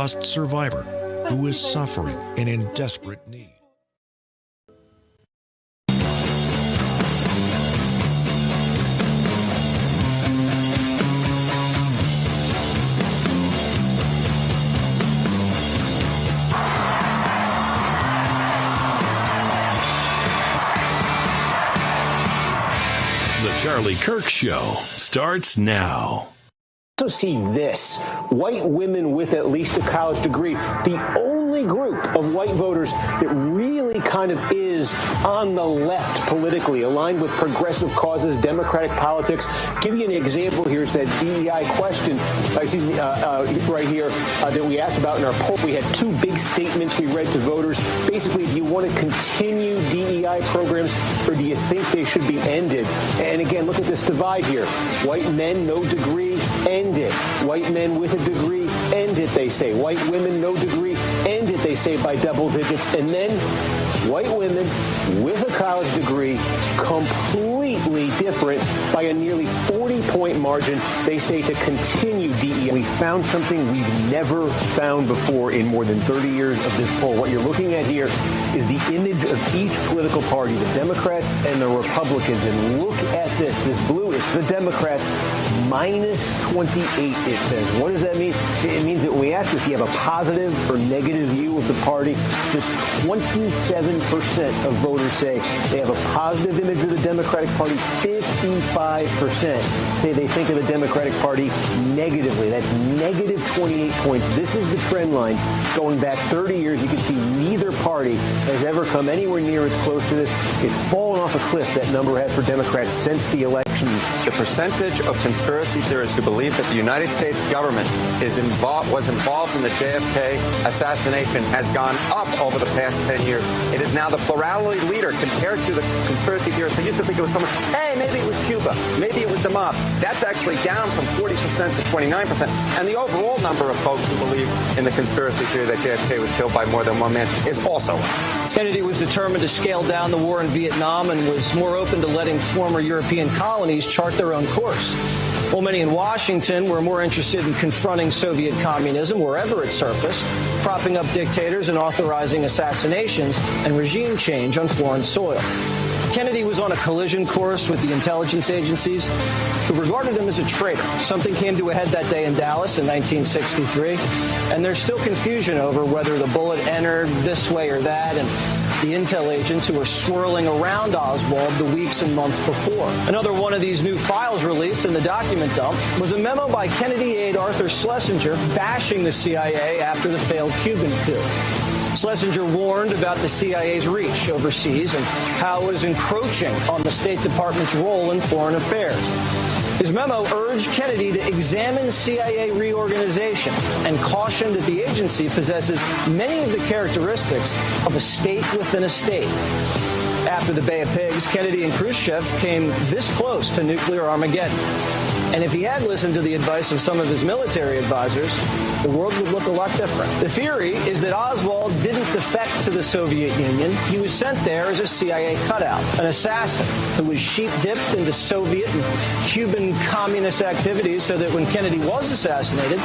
Holocaust survivor who is suffering and in desperate need. The Charlie Kirk Show starts now. Also see this. White women with at least a college degree, the only group of white voters that really kind of is on the left politically, aligned with progressive causes, democratic politics. Give you an example here. It's that DEI question, right here, that we asked about in our poll. We had two big statements we read to voters. Basically, do you want to continue DEI programs, or do you think they should be ended? And again, look at this divide here. White men, no degree, end it. White men with a degree, end it, they say. White women, no degree, end it, they say, by double digits. And then white women with a college degree, completely different by a nearly 40-point margin, they say, to continue DEI. We found something we've never found before in more than 30 years of this poll. What you're looking at here is the image of each political party, the Democrats and the Republicans. And look at this. This blue, it's the Democrats, minus 28, it says. What does that mean? It means that when we ask if you have a positive or negative view of the party, just 27% of voters say they have a positive image of the Democratic Party. 55% say they think of the Democratic Party negatively. That's negative 28 points. This is the trend line going back 30 years. You can see neither party has ever come anywhere near as close to this. It's fallen off a cliff, that number has for Democrats since the election. The percentage of conspiracy theorists who believe that the United States government was involved in the JFK assassination has gone up over the past 10 years. It is now the plurality leader compared to the conspiracy theorists who used to think it was someone, hey, maybe it was Cuba, maybe it was the mob. That's actually down from 40% to 29%. And the overall number of folks who believe in the conspiracy theory that JFK was killed by more than one man is also up. Kennedy was determined to scale down the war in Vietnam and was more open to letting former European colonies chart their own course. While many in Washington were more interested in confronting Soviet communism wherever it surfaced, propping up dictators and authorizing assassinations and regime change on foreign soil. Kennedy was on a collision course with the intelligence agencies, who regarded him as a traitor. Something came to a head that day in Dallas in 1963, and there's still confusion over whether the bullet entered this way or that, and the intel agents who were swirling around Oswald the weeks and months before. Another one of these new files released in the document dump was a memo by Kennedy aide Arthur Schlesinger bashing the CIA after the failed Cuban coup. Schlesinger warned about the CIA's reach overseas and how it was encroaching on the State Department's role in foreign affairs. His memo urged Kennedy to examine CIA reorganization and cautioned that the agency possesses many of the characteristics of a state within a state. After the Bay of Pigs, Kennedy and Khrushchev came this close to nuclear Armageddon. And if he had listened to the advice of some of his military advisors, the world would look a lot different. The theory is that Oswald didn't defect to the Soviet Union. He was sent there as a CIA cutout, an assassin who was sheep-dipped into Soviet and Cuban communist activities so that when Kennedy was assassinated,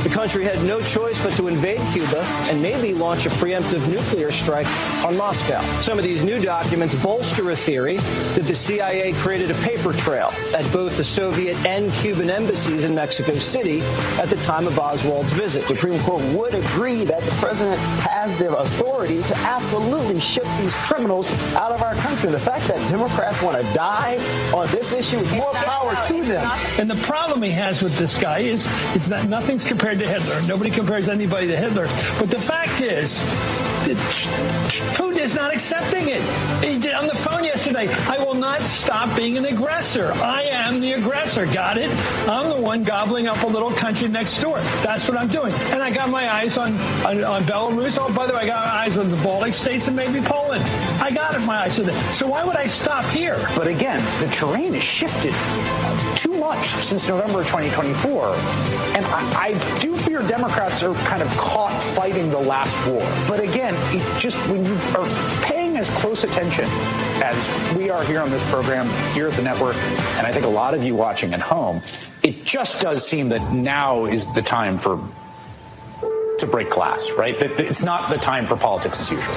the country had no choice but to invade Cuba and maybe launch a preemptive nuclear strike on Moscow. Some of these new documents bolster a theory that the CIA created a paper trail at both the Soviet and Cuban embassies in Mexico City at the time of Oswald's visit. The Supreme Court would agree that the president has the authority to absolutely ship these criminals out of our country. The fact that Democrats want to die on this issue is more power to them. And the problem he has with this guy is it's not nothing's compared to Hitler. Nobody compares anybody to Hitler. But the fact is that Putin is not accepting it. He did on the phone yesterday. I will not stop being an aggressor. I am the aggressor. Got it? I'm the one gobbling up a little country next door. That's what I'm doing. And I got my eyes on Belarus. Oh, by the way, I got my eyes on the Baltic states and maybe Poland. I got my eyes on that. So why would I stop here? But again, the terrain has shifted too much since November of 2024. And I do fear Democrats are kind of caught fighting the last war. But again, it just when you are paying as close attention as we are here on this program, here at the network, and I think a lot of you watching at home, it just does seem that now is the time for to break glass, right? That it's not the time for politics as usual.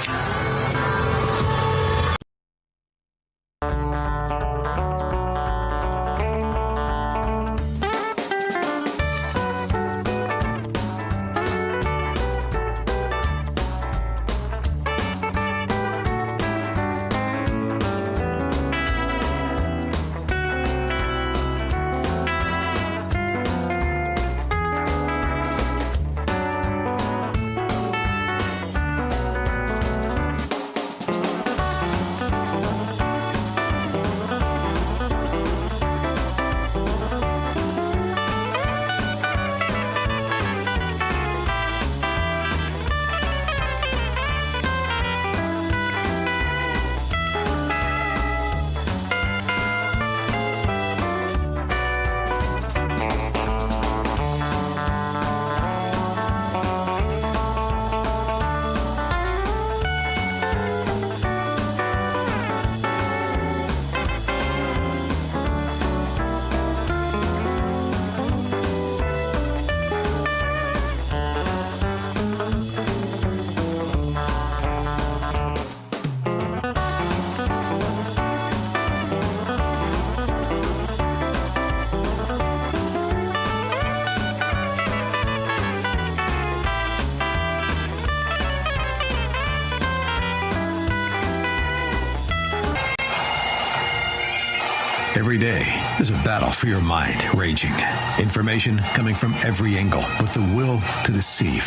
Every day, there's a battle for your mind raging. Information coming from every angle with the will to deceive.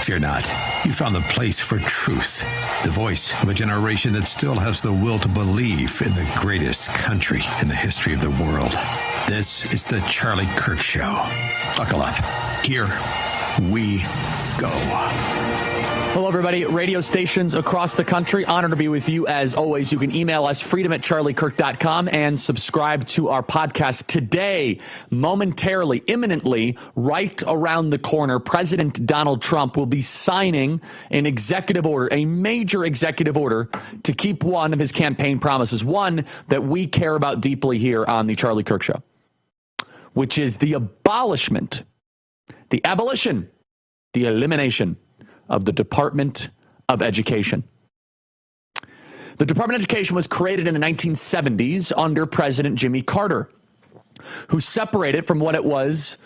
Fear not. You found the place for truth. The voice of a generation that still has the will to believe in the greatest country in the history of the world. This is the Charlie Kirk Show. Buckle up. Here we go. Hello, everybody. Radio stations across the country. Honored to be with you. As always, you can email us freedom@charliekirk.com and subscribe to our podcast today. Momentarily, imminently, right around the corner, President Donald Trump will be signing an executive order, a major executive order, to keep one of his campaign promises, one that we care about deeply here on the Charlie Kirk Show, which is the abolition, the elimination of the Department of Education. The Department of Education was created in the 1970s under President Jimmy Carter, who separated from what it was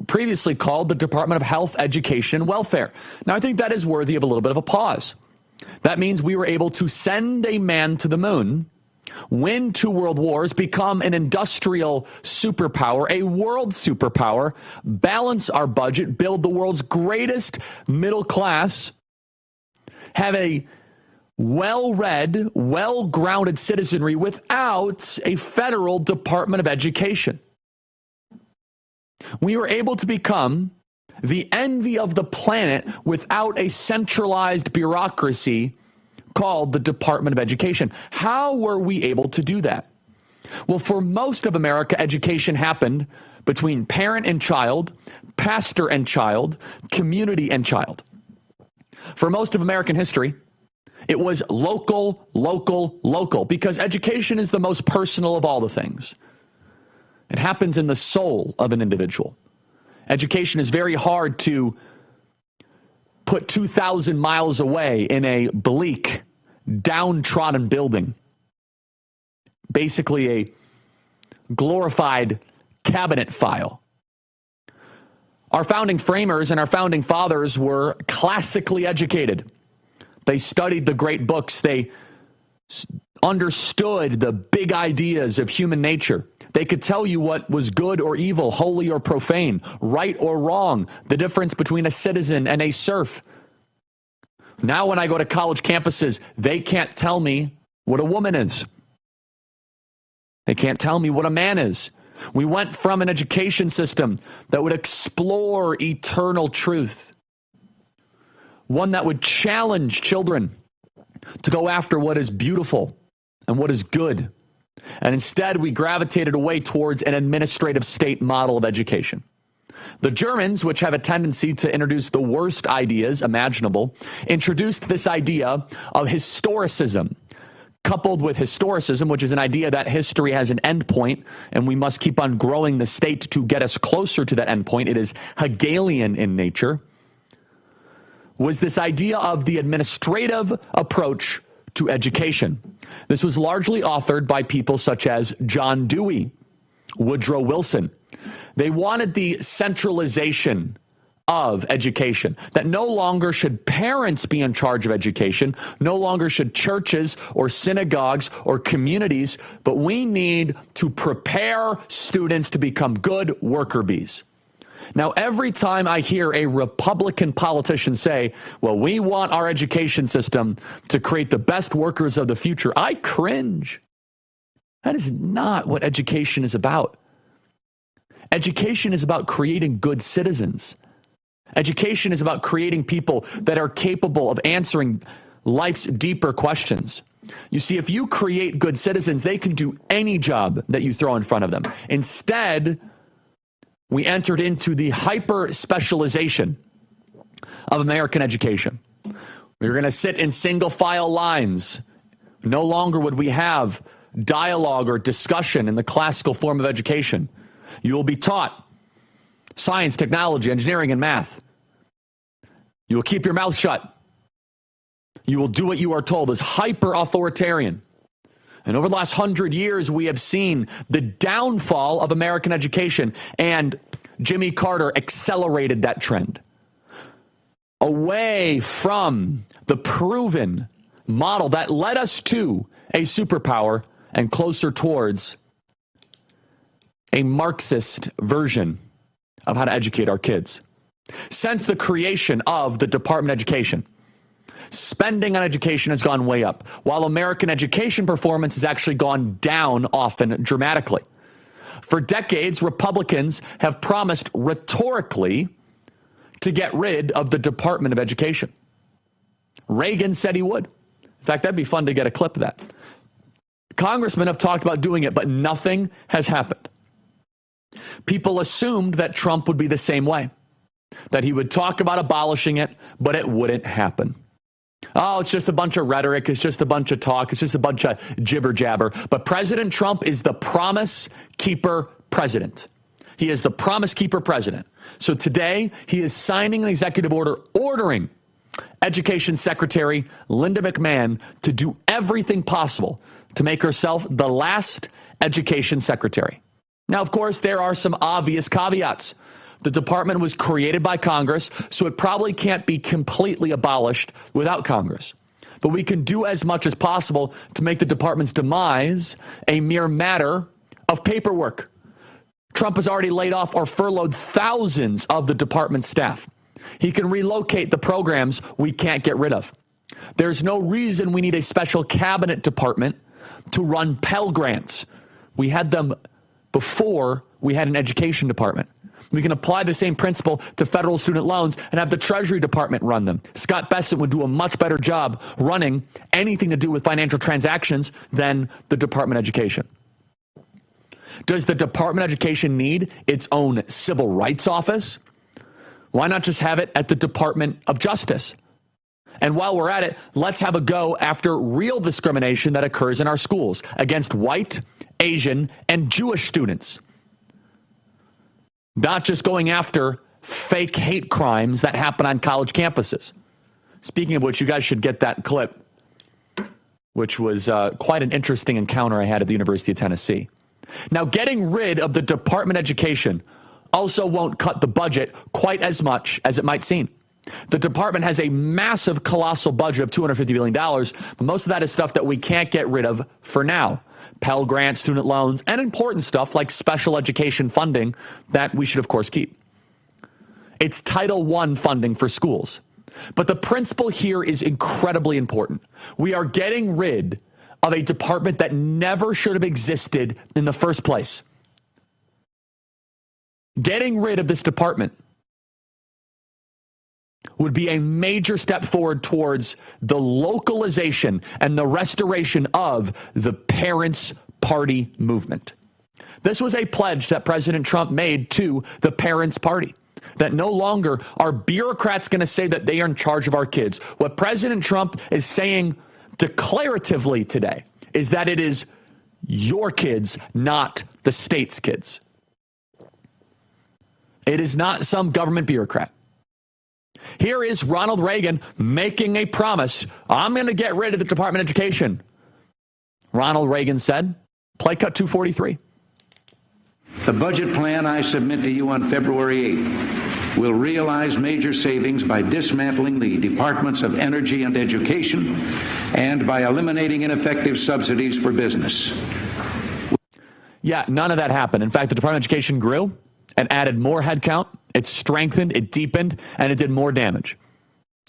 previously called the Department of Health, Education, and Welfare. Now, I think that is worthy of a little bit of a pause. That means we were able to send a man to the moon, win 2 world wars, become an industrial superpower, a world superpower, balance our budget, build the world's greatest middle class, have a well-read, well-grounded citizenry without a federal Department of Education. We were able to become the envy of the planet without a centralized bureaucracy called the Department of Education. How were we able to do that? Well, for most of America, education happened between parent and child, pastor and child, community and child. For most of American history, it was local, local, local, because education is the most personal of all the things. It happens in the soul of an individual. Education is very hard to put 2,000 miles away in a bleak, downtrodden building. Basically a glorified cabinet file. Our founding framers and our founding fathers were classically educated. They studied the great books. They understood the big ideas of human nature. They could tell you what was good or evil, holy or profane, right or wrong, the difference between a citizen and a serf. Now when I go to college campuses, they can't tell me what a woman is. They can't tell me what a man is. We went from an education system that would explore eternal truth, one that would challenge children to go after what is beautiful and what is good. And instead, we gravitated away towards an administrative state model of education. The Germans, which have a tendency to introduce the worst ideas imaginable, introduced this idea of historicism, coupled with historicism, which is an idea that history has an endpoint, and we must keep on growing the state to get us closer to that endpoint. It is Hegelian in nature. was this idea of the administrative approach to education. This was largely authored by people such as John Dewey, Woodrow Wilson. They wanted the centralization of education, that no longer should parents be in charge of education, no longer should churches or synagogues or communities, but we need to prepare students to become good worker bees. Now, every time I hear a Republican politician say, well, we want our education system to create the best workers of the future, I cringe. That is not what education is about. Education is about creating good citizens. Education is about creating people that are capable of answering life's deeper questions. You see, if you create good citizens, they can do any job that you throw in front of them. Instead, we entered into the hyper-specialization of American education. We were going to sit in single-file lines. No longer would we have dialogue or discussion in the classical form of education. You will be taught science, technology, engineering, and math. You will keep your mouth shut. You will do what you are told. It's hyper-authoritarian. And over the last 100 years, we have seen the downfall of American education, and Jimmy Carter accelerated that trend away from the proven model that led us to a superpower and closer towards a Marxist version of how to educate our kids. Since the creation of the Department of Education, spending on education has gone way up, while American education performance has actually gone down, often dramatically. For decades, Republicans have promised rhetorically to get rid of the Department of Education. Reagan said he would. In fact, that'd be fun to get a clip of that. Congressmen have talked about doing it, but nothing has happened. People assumed that Trump would be the same way, that he would talk about abolishing it, but it wouldn't happen. Oh, it's just a bunch of rhetoric. It's just a bunch of talk. It's just a bunch of jibber jabber. But President Trump is the promise keeper president. He is the promise keeper president. So today he is signing an executive order ordering Education Secretary Linda McMahon to do everything possible to make herself the last education secretary. Now, of course, there are some obvious caveats. The department was created by Congress, so it probably can't be completely abolished without Congress. But we can do as much as possible to make the department's demise a mere matter of paperwork. Trump has already laid off or furloughed thousands of the department's staff. He can relocate the programs we can't get rid of. There's no reason we need a special cabinet department to run Pell Grants. We had them before we had an education department. We can apply the same principle to federal student loans and have the Treasury Department run them. Scott Bessent would do a much better job running anything to do with financial transactions than the Department of Education. Does the Department of Education need its own civil rights office? Why not just have it at the Department of Justice? And while we're at it, let's have a go after real discrimination that occurs in our schools against white, Asian, and Jewish students. Not just going after fake hate crimes that happen on college campuses. Speaking of which, you guys should get that clip, which was quite an interesting encounter I had at the University of Tennessee. Now, getting rid of the Department of Education also won't cut the budget quite as much as it might seem. The department has a massive, colossal budget of $250 billion, but most of that is stuff that we can't get rid of for now. Pell Grants, student loans, and important stuff like special education funding that we should, of course, keep. It's Title I funding for schools. But the principle here is incredibly important. We are getting rid of a department that never should have existed in the first place. Getting rid of this department would be a major step forward towards the localization and the restoration of the Parents' Party movement. This was a pledge that President Trump made to the Parents' Party, that no longer are bureaucrats going to say that they are in charge of our kids. What President Trump is saying declaratively today is that it is your kids, not the state's kids. It is not some government bureaucrat. Here is Ronald Reagan making a promise. I'm going to get rid of the Department of Education. Ronald Reagan said, play cut 243. The budget plan I submit to you on February 8th will realize major savings by dismantling the departments of energy and education and by eliminating ineffective subsidies for business. Yeah, none of that happened. In fact, the Department of Education grew and added more headcount. It strengthened, it deepened, and it did more damage.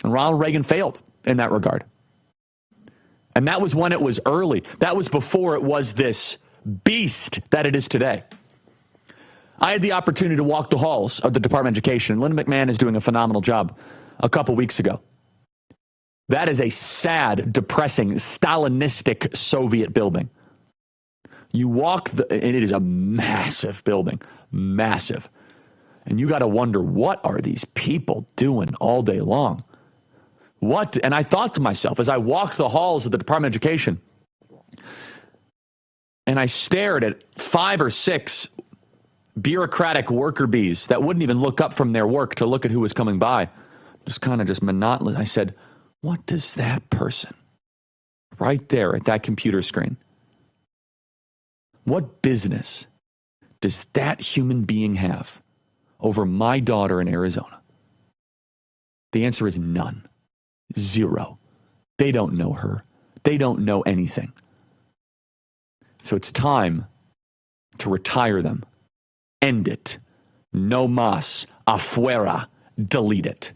And Ronald Reagan failed in that regard. And that was when it was early. That was before it was this beast that it is today. I had the opportunity to walk the halls of the Department of Education. Linda McMahon is doing a phenomenal job a couple weeks ago. That is a sad, depressing, Stalinistic Soviet building. You walk, and it is a massive building, massive. And you got to wonder, what are these people doing all day long? What? And I thought to myself as I walked the halls of the Department of Education, and I stared at 5 or 6 bureaucratic worker bees that wouldn't even look up from their work to look at who was coming by. Just monotonous. I said, what does that person right there at that computer screen, what business does that human being have over my daughter in Arizona? The answer is none. 0. They don't know her. They don't know anything. So it's time to retire them. End it. No mas. Afuera. Delete it.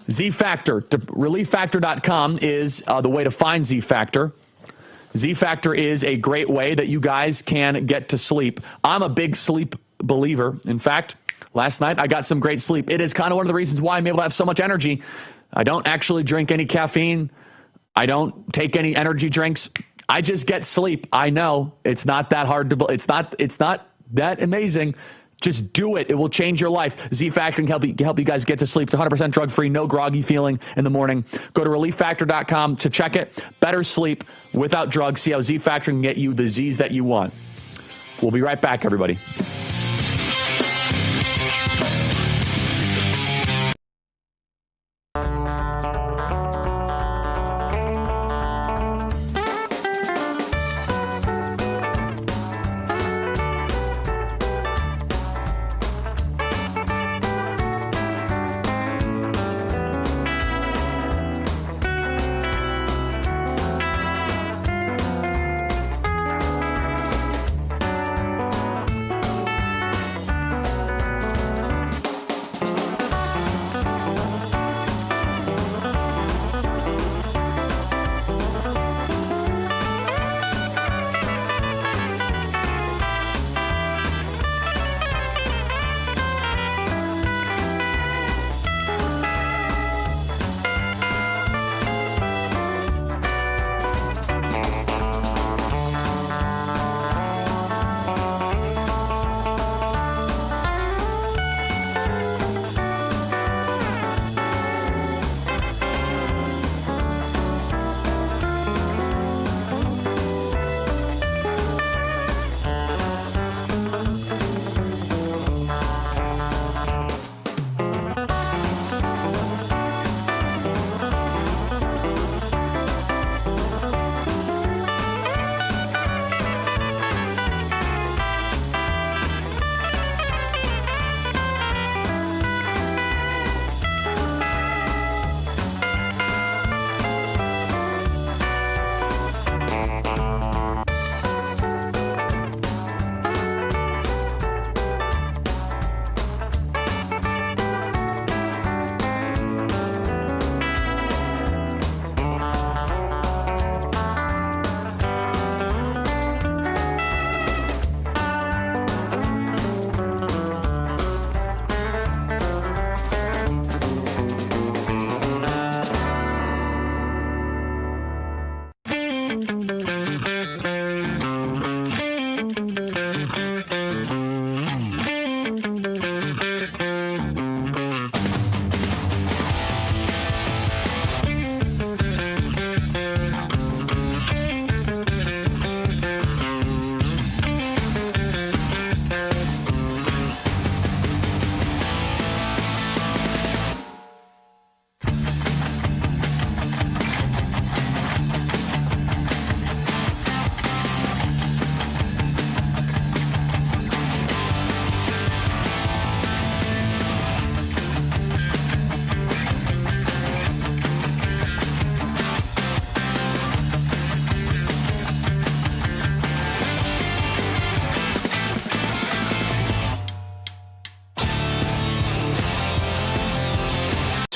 Z-Factor. ReliefFactor.com is the way to find Z-Factor. Z-Factor is a great way that you guys can get to sleep. I'm a big sleep believer. In fact, last night I got some great sleep. It is kind of one of the reasons why I'm able to have so much energy. I don't actually drink any caffeine. I don't take any energy drinks. I just get sleep. I know it's not that hard to, it's not that amazing. Just do it. It will change your life. Z-Factor can help you guys get to sleep. It's 100% drug-free, no groggy feeling in the morning. Go to ReliefFactor.com to check it. Better sleep without drugs. See how Z-Factor can get you the Z's that you want. We'll be right back, everybody.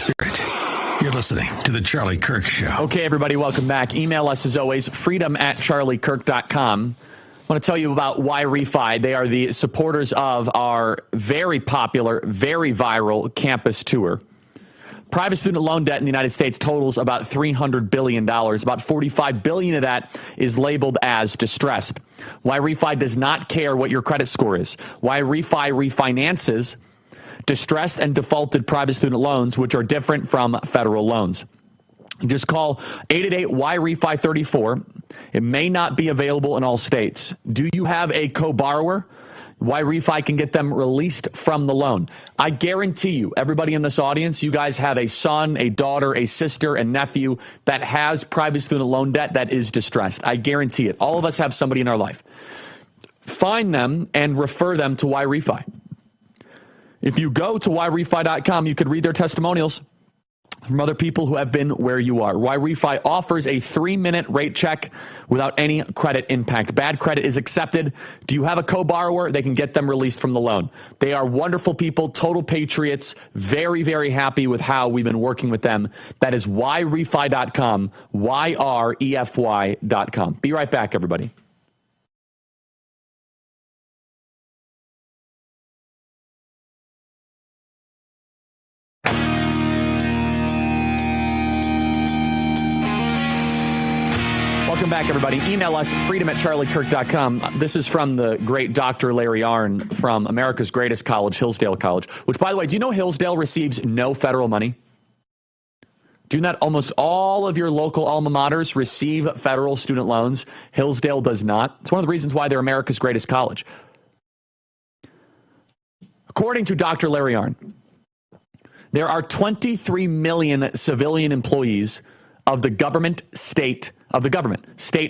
spirit. You're listening to The Charlie Kirk Show. Okay, everybody, welcome back. Email us as always, freedom@charliekirk.com. I want to tell you about Y-Refi. They are the supporters of our very popular, very viral campus tour. Private student loan debt in the United States totals about $300 billion. About $45 billion of that is labeled as distressed. Y-Refi does not care what your credit score is. Y-Refi refinances distressed and defaulted private student loans, which are different from federal loans. Just call 888-Y-REFI-34. It may not be available in all states. Do you have a co-borrower? Y-Refi can get them released from the loan. I guarantee you, everybody in this audience, you guys have a son, a daughter, a sister, a nephew that has private student loan debt that is distressed. I guarantee it. All of us have somebody in our life. Find them and refer them to Y-Refi. If you go to YRefi.com, you could read their testimonials from other people who have been where you are. Y-Refi offers a 3-minute rate check without any credit impact. Bad credit is accepted. Do you have a co-borrower? They can get them released from the loan. They are wonderful people, total patriots, very, very happy with how we've been working with them. That is YRefi.com, YREFY.com. Be right back, everybody. Welcome back, everybody. Email us, freedom@charliekirk.com. This is from the great Dr. Larry Arnn from America's greatest college, Hillsdale College, which, by the way, do you know Hillsdale receives no federal money? Do you know that almost all of your local alma maters receive federal student loans? Hillsdale does not. It's one of the reasons why they're America's greatest college. According to Dr. Larry Arnn, there are 23 million civilian employees of the government, state,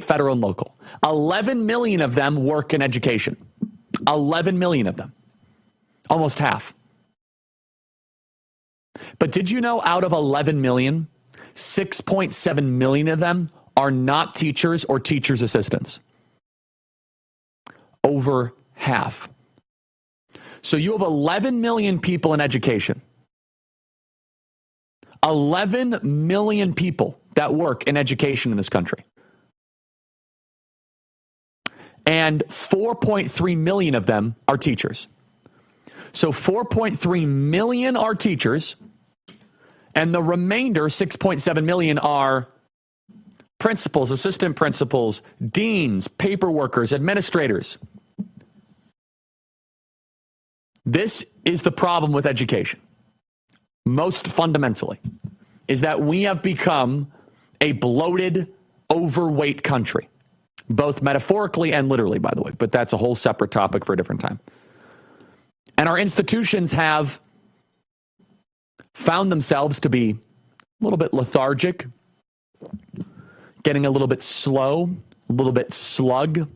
federal, and local. 11 million of them work in education. 11 million of them. Almost half. But did you know out of 11 million, 6.7 million of them are not teachers or teachers' assistants? Over half. So you have 11 million people in education. 11 million people that work in education in this country. And 4.3 million of them are teachers. So 4.3 million are teachers, and the remainder, 6.7 million, are principals, assistant principals, deans, paper workers, administrators. This is the problem with education. Most fundamentally, is that we have become a bloated, overweight country, both metaphorically and literally, by the way, but that's a whole separate topic for a different time. And our institutions have found themselves to be a little bit lethargic, getting a little bit slow, a little bit slug,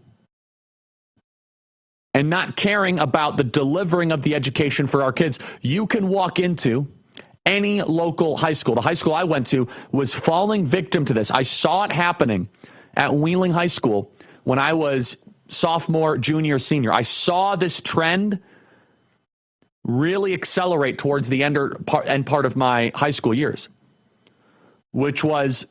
and not caring about the delivering of the education for our kids. You can walk into any local high school. The high school I went to was falling victim to this. I saw it happening at Wheeling High School when I was sophomore, junior, senior. I saw this trend really accelerate towards the end part of my high school years, which was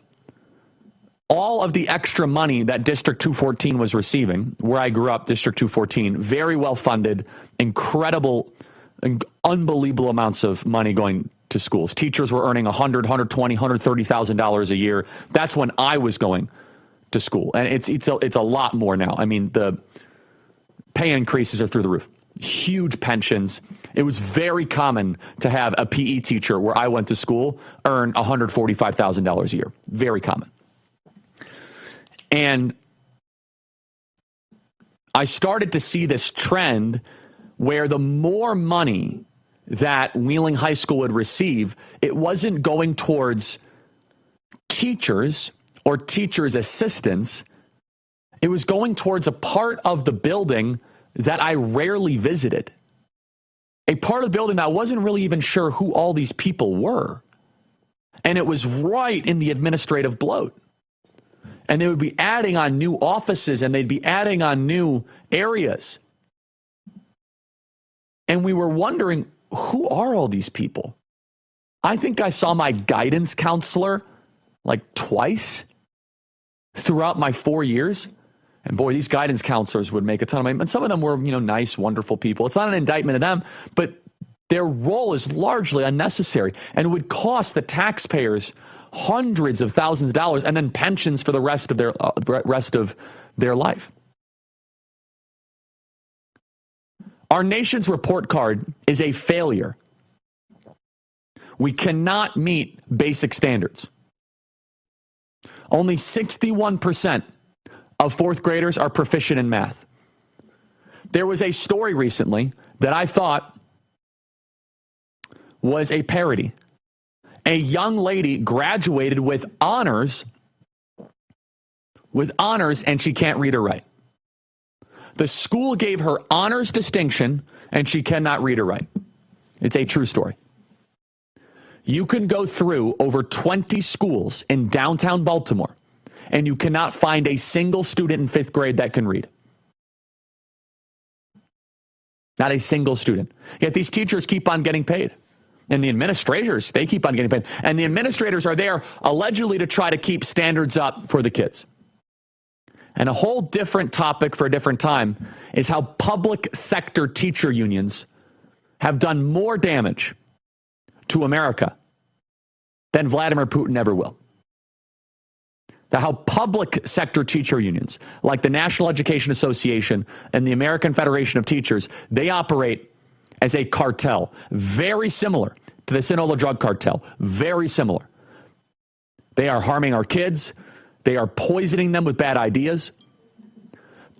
all of the extra money that District 214 was receiving, where I grew up, District 214, very well funded, incredible, unbelievable amounts of money going to schools. Teachers were earning $100,000, $120,000, $130,000 a year. That's when I was going to school. And it's a lot more now. I mean, the pay increases are through the roof. Huge pensions. It was very common to have a PE teacher where I went to school earn $145,000 a year. Very common. And I started to see this trend where the more money that Wheeling High School would receive, it wasn't going towards teachers or teachers' assistants. It was going towards a part of the building that I rarely visited. A part of the building that I wasn't really even sure who all these people were. And it was right in the administrative bloat. And they would be adding on new offices and they'd be adding on new areas. And we were wondering, who are all these people? I think I saw my guidance counselor like twice throughout my 4 years. And boy, these guidance counselors would make a ton of money. And some of them were, nice, wonderful people. It's not an indictment of them, but their role is largely unnecessary and would cost the taxpayers hundreds of thousands of dollars and then pensions for the rest of their life. Our nation's report card is a failure. We cannot meet basic standards. Only 61% of fourth graders are proficient in math. There was a story recently that I thought was a parody. A young lady graduated with honors, and she can't read or write. The school gave her honors distinction, and she cannot read or write. It's a true story. You can go through over 20 schools in downtown Baltimore, and you cannot find a single student in fifth grade that can read. Not a single student. Yet these teachers keep on getting paid. And the administrators, they keep on getting paid. And the administrators are there allegedly to try to keep standards up for the kids. And a whole different topic for a different time is how public sector teacher unions have done more damage to America than Vladimir Putin ever will. How public sector teacher unions, like the National Education Association and the American Federation of Teachers, they operate as a cartel, very similar to the Sinaloa drug cartel, very similar. They are harming our kids. They are poisoning them with bad ideas.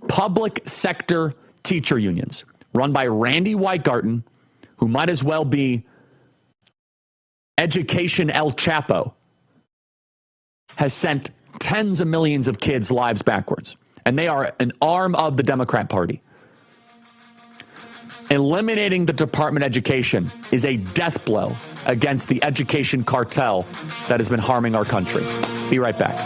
Public sector teacher unions run by Randy Weingarten, who might as well be Education El Chapo, has sent tens of millions of kids' lives backwards. And they are an arm of the Democrat Party. Eliminating the Department of Education is a death blow against the education cartel that has been harming our country. Be right back.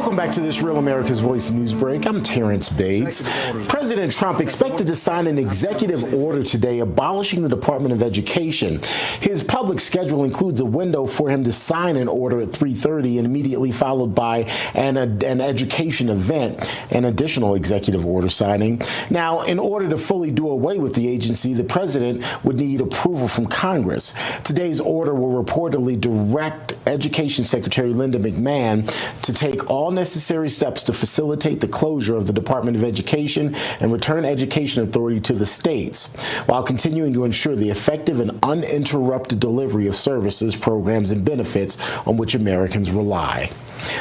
Welcome back to this Real America's Voice news break. I'm Terrence Bates. President Trump expected to sign an executive order today abolishing the Department of Education. His public schedule includes a window for him to sign an order at 3:30 and immediately followed by an education event, an additional executive order signing. Now, in order to fully do away with the agency, the president would need approval from Congress. Today's order will reportedly direct Education Secretary Linda McMahon to take all necessary steps to facilitate the closure of the Department of Education and return education authority to the states, while continuing to ensure the effective and uninterrupted delivery of services, programs, and benefits on which Americans rely.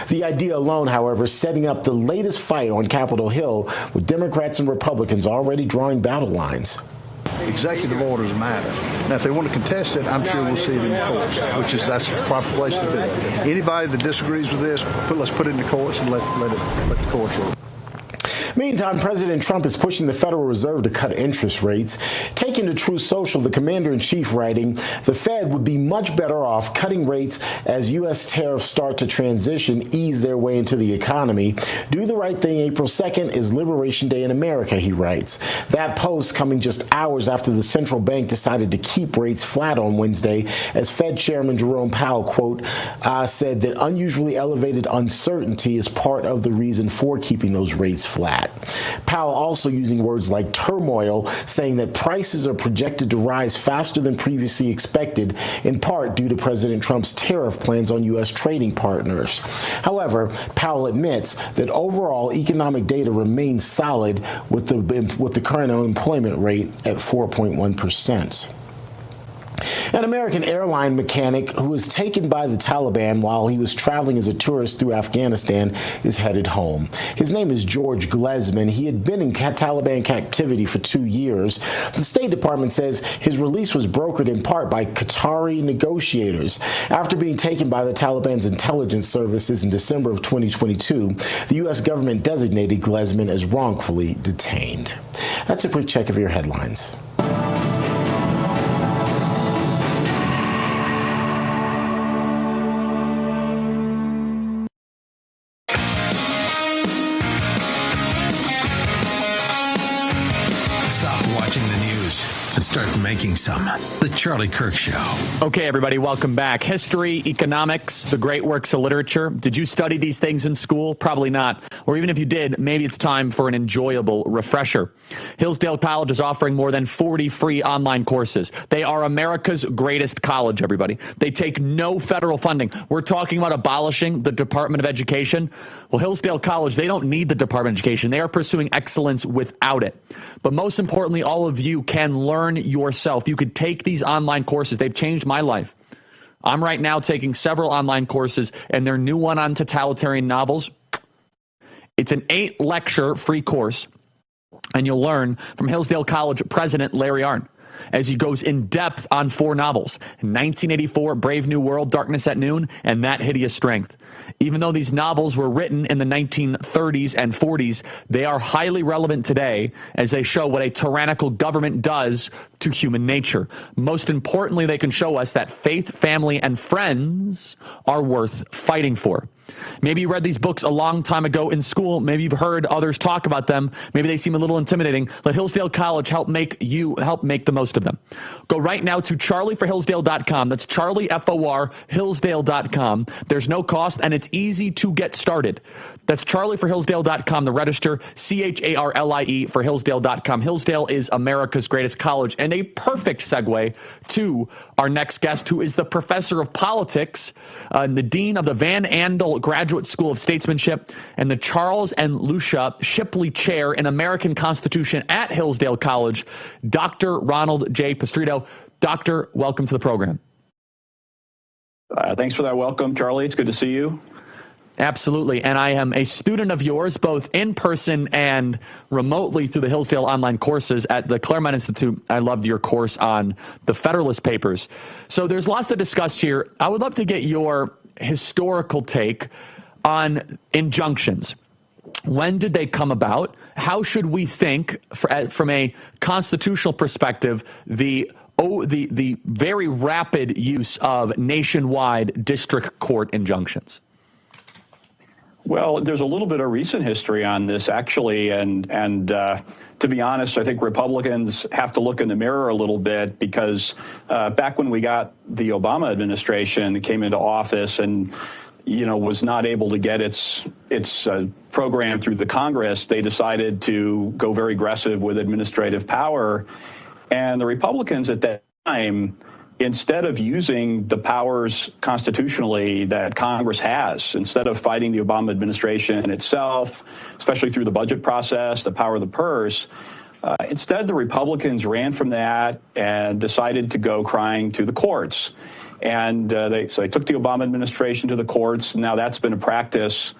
The idea alone, however, is setting up the latest fight on Capitol Hill, with Democrats and Republicans already drawing battle lines. Executive orders matter. Now, if they want to contest it, I'm sure we'll see it in the courts, that's the proper place to do it. Anybody that disagrees with this, let's put it in the courts and let the courts rule. Meantime, President Trump is pushing the Federal Reserve to cut interest rates. Taking to Truth Social, the commander-in-chief writing, the Fed would be much better off cutting rates as U.S. tariffs start to ease their way into the economy. Do the right thing. April 2nd is Liberation Day in America, he writes. That post coming just hours after the central bank decided to keep rates flat on Wednesday, as Fed Chairman Jerome Powell, quote, said that unusually elevated uncertainty is part of the reason for keeping those rates flat. Powell also using words like turmoil, saying that prices are projected to rise faster than previously expected, in part due to President Trump's tariff plans on U.S. trading partners. However, Powell admits that overall economic data remains solid with the current unemployment rate at 4.1%. An American airline mechanic who was taken by the Taliban while he was traveling as a tourist through Afghanistan is headed home. His name is George Glesman. He had been in Taliban captivity for 2 years. The State Department says his release was brokered in part by Qatari negotiators. After being taken by the Taliban's intelligence services in December of 2022, the U.S. government designated Glesman as wrongfully detained. That's a quick check of your headlines. Start making some. The Charlie Kirk Show. Okay, everybody, welcome back. History, economics, the great works of literature. Did you study these things in school? Probably not. Or even if you did, maybe it's time for an enjoyable refresher. Hillsdale College is offering more than 40 free online courses. They are America's greatest college, everybody. They take no federal funding. We're talking about abolishing the Department of Education. Well, Hillsdale College, they don't need the Department of Education. They are pursuing excellence without it. But most importantly, all of you can learn yourself. You could take these online courses. They've changed my life. I'm right now taking several online courses, and their new one on totalitarian novels. It's an 8-lecture free course, and you'll learn from Hillsdale College President Larry Arnn as he goes in depth on 4 novels: 1984, Brave New World, Darkness at Noon, and That Hideous Strength. Even though these novels were written in the 1930s and 40s, they are highly relevant today as they show what a tyrannical government does to human nature. Most importantly, they can show us that faith, family, and friends are worth fighting for. Maybe you read these books a long time ago in school. Maybe you've heard others talk about them. Maybe they seem a little intimidating. Let Hillsdale College help make the most of them. Go right now to charlieforhillsdale.com. That's Charlie, F-O-R, Hillsdale.com. There's no cost, and it's easy to get started. That's charlieforhillsdale.com, the register, C-H-A-R-L-I-E for Hillsdale.com. Hillsdale is America's greatest college, and a perfect segue to our next guest, who is the professor of politics and the dean of the Van Andel Graduate School of Statesmanship and the Charles and Lucia Shipley Chair in American Constitution at Hillsdale College, Dr. Ronald J. Pistrito. Doctor, welcome to the program. Thanks for that welcome, Charlie. It's good to see you. Absolutely. And I am a student of yours, both in person and remotely through the Hillsdale online courses at the Claremont Institute. I loved your course on the Federalist Papers. So there's lots to discuss here. I would love to get your historical take on injunctions. When did they come about? How should we think, from a constitutional perspective, the very rapid use of nationwide district court injunctions? Well, there's a little bit of recent history on this, actually, and to be honest, I think Republicans have to look in the mirror a little bit because back when we got the Obama administration, it came into office and was not able to get its program through the Congress, they decided to go very aggressive with administrative power, and the Republicans at that time, instead of using the powers constitutionally that Congress has, instead of fighting the Obama administration itself, especially through the budget process, the power of the purse, instead the Republicans ran from that and decided to go crying to the courts. And they took the Obama administration to the courts. Now that's been a practice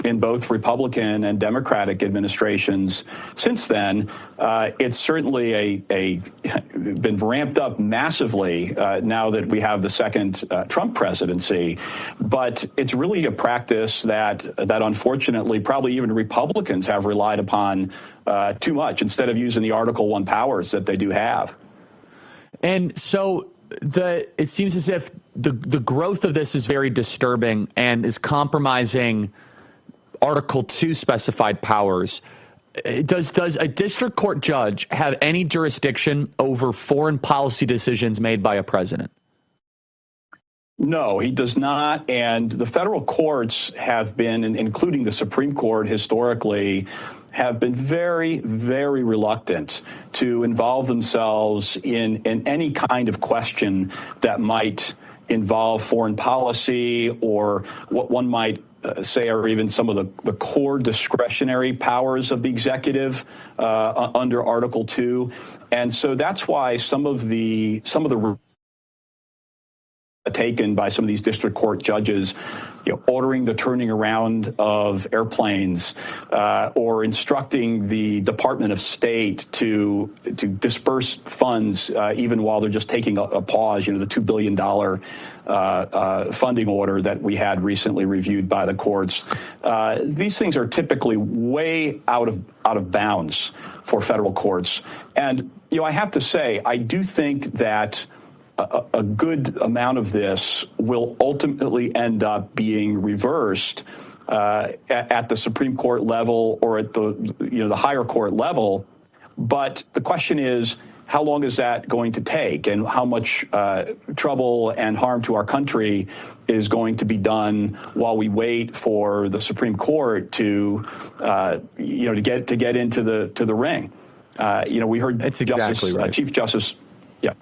in both Republican and Democratic administrations since then. It's certainly been ramped up massively now that we have the second Trump presidency. But it's really a practice that unfortunately probably even Republicans have relied upon too much instead of using the Article I powers that they do have. And so it seems as if the growth of this is very disturbing and is compromising Article 2 specified powers. Does a district court judge have any jurisdiction over foreign policy decisions made by a president? No, he does not. And the federal courts have been, including the Supreme Court historically, have been very, very reluctant to involve themselves in any kind of question that might involve foreign policy or what one might say are even some of the core discretionary powers of the executive under Article 2. And so that's why some of the taken by some of these district court judges, ordering the turning around of airplanes or instructing the Department of State to disperse funds even while they're just taking a pause, the $2 billion funding order that we had recently reviewed by the courts. These things are typically way out of bounds for federal courts. And, I have to say, I do think that a good amount of this will ultimately end up being reversed at the Supreme Court level or at the higher court level. But the question is, how long is that going to take, and how much trouble and harm to our country is going to be done while we wait for the Supreme Court to get into the ring? We heard That's exactly right. Chief Justice. Yeah.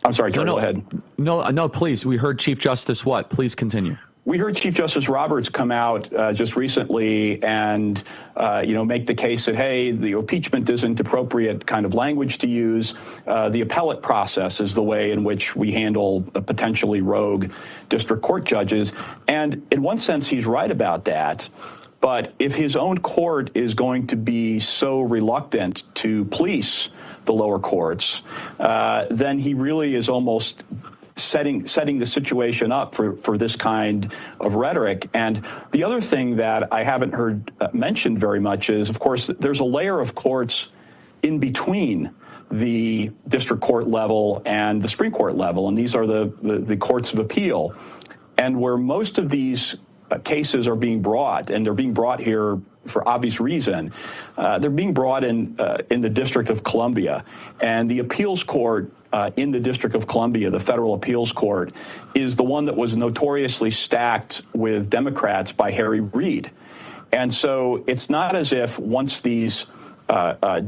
I'm sorry, Charlie, go ahead. No, please. We heard Chief Justice what? Please continue. We heard Chief Justice Roberts come out just recently and, make the case that, hey, the impeachment isn't appropriate kind of language to use. The appellate process is the way in which we handle potentially rogue district court judges. And in one sense, he's right about that. But if his own court is going to be so reluctant to police the lower courts, then he really is almost setting the situation up for this kind of rhetoric. And the other thing that I haven't heard mentioned very much is, of course, there's a layer of courts in between the district court level and the Supreme Court level, and these are the courts of appeal. And where most of these cases are being brought, and they're being brought here for obvious reason, they're being brought in the District of Columbia. And the appeals court in the District of Columbia, the federal appeals court, is the one that was notoriously stacked with Democrats by Harry Reid. And so it's not as if once these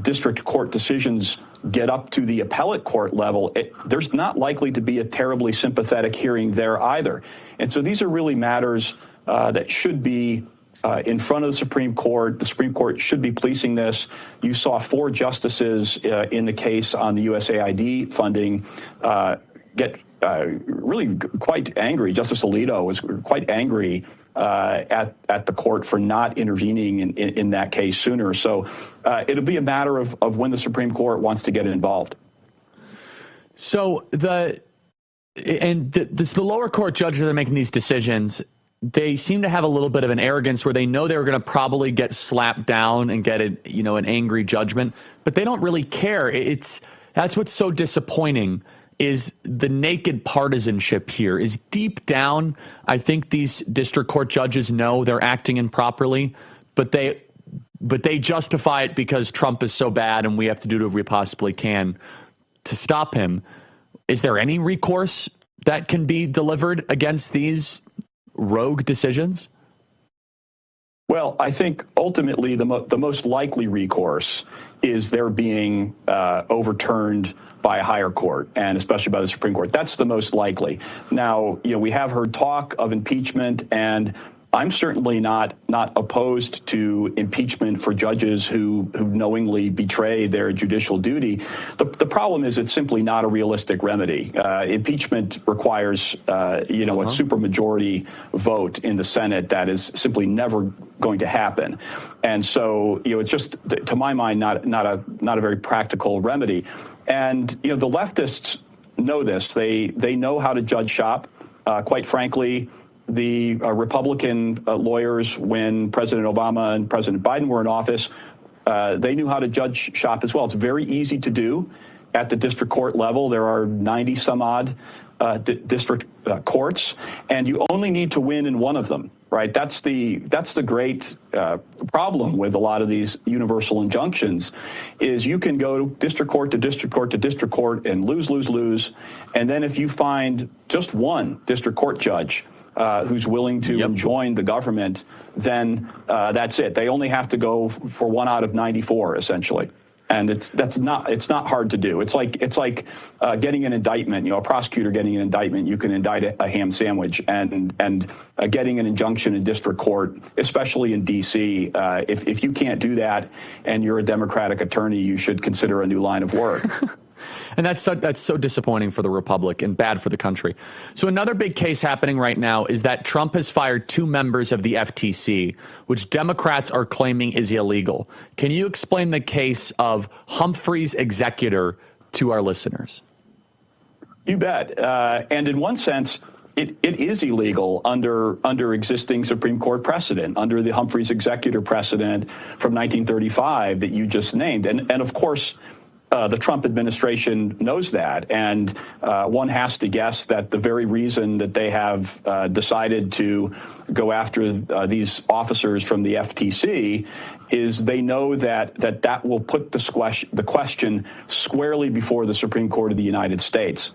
district court decisions get up to the appellate court level, there's not likely to be a terribly sympathetic hearing there either. And so these are really matters that should be in front of the Supreme Court. The Supreme Court should be policing this. You saw 4 justices in the case on the USAID funding get really quite angry. Justice Alito was quite angry at the court for not intervening in that case sooner. So it'll be a matter of when the Supreme Court wants to get involved. So the lower court judges that are making these decisions, they seem to have a little bit of an arrogance where they know they're going to probably get slapped down and get an angry judgment, but they don't really care. That's what's so disappointing. is the naked partisanship here. Is deep down, I think these district court judges know they're acting improperly, but they justify it because Trump is so bad and we have to do what we possibly can to stop him. Is there any recourse that can be delivered against these rogue decisions? Well, I think ultimately the most likely recourse is they're being overturned by a higher court, and especially by the Supreme Court. That's the most likely. Now, we have heard talk of impeachment, and I'm certainly not opposed to impeachment for judges who knowingly betray their judicial duty. The problem is it's simply not a realistic remedy. Impeachment requires, a supermajority vote in the Senate that is simply never going to happen. And so, it's just, to my mind, not a very practical remedy. And, the leftists know this. They know how to judge shop. Quite frankly, the Republican lawyers, when President Obama and President Biden were in office, they knew how to judge shop as well. It's very easy to do at the district court level. There are 90 some odd district courts, and you only need to win in one of them, right? That's the great problem with a lot of these universal injunctions, is you can go district court to district court to district court and lose. And then if you find just one district court judge who's willing to enjoin the government, then that's it. They only have to go for 1 out of 94, essentially. And it's not hard to do. It's like getting an indictment. A prosecutor getting an indictment, you can indict a ham sandwich, and getting an injunction in district court, especially in D.C. If you can't do that and you're a Democratic attorney, you should consider a new line of work. And that's so disappointing for the Republic and bad for the country. So another big case happening right now is that Trump has fired 2 members of the FTC, which Democrats are claiming is illegal. Can you explain the case of Humphrey's executor to our listeners? You bet. And in one sense, it is illegal under existing Supreme Court precedent, under the Humphrey's executor precedent from 1935 that you just named. And of course, the Trump administration knows that, and one has to guess that the very reason that they have decided to go after these officers from the FTC is they know that will put the question squarely before the Supreme Court of the United States.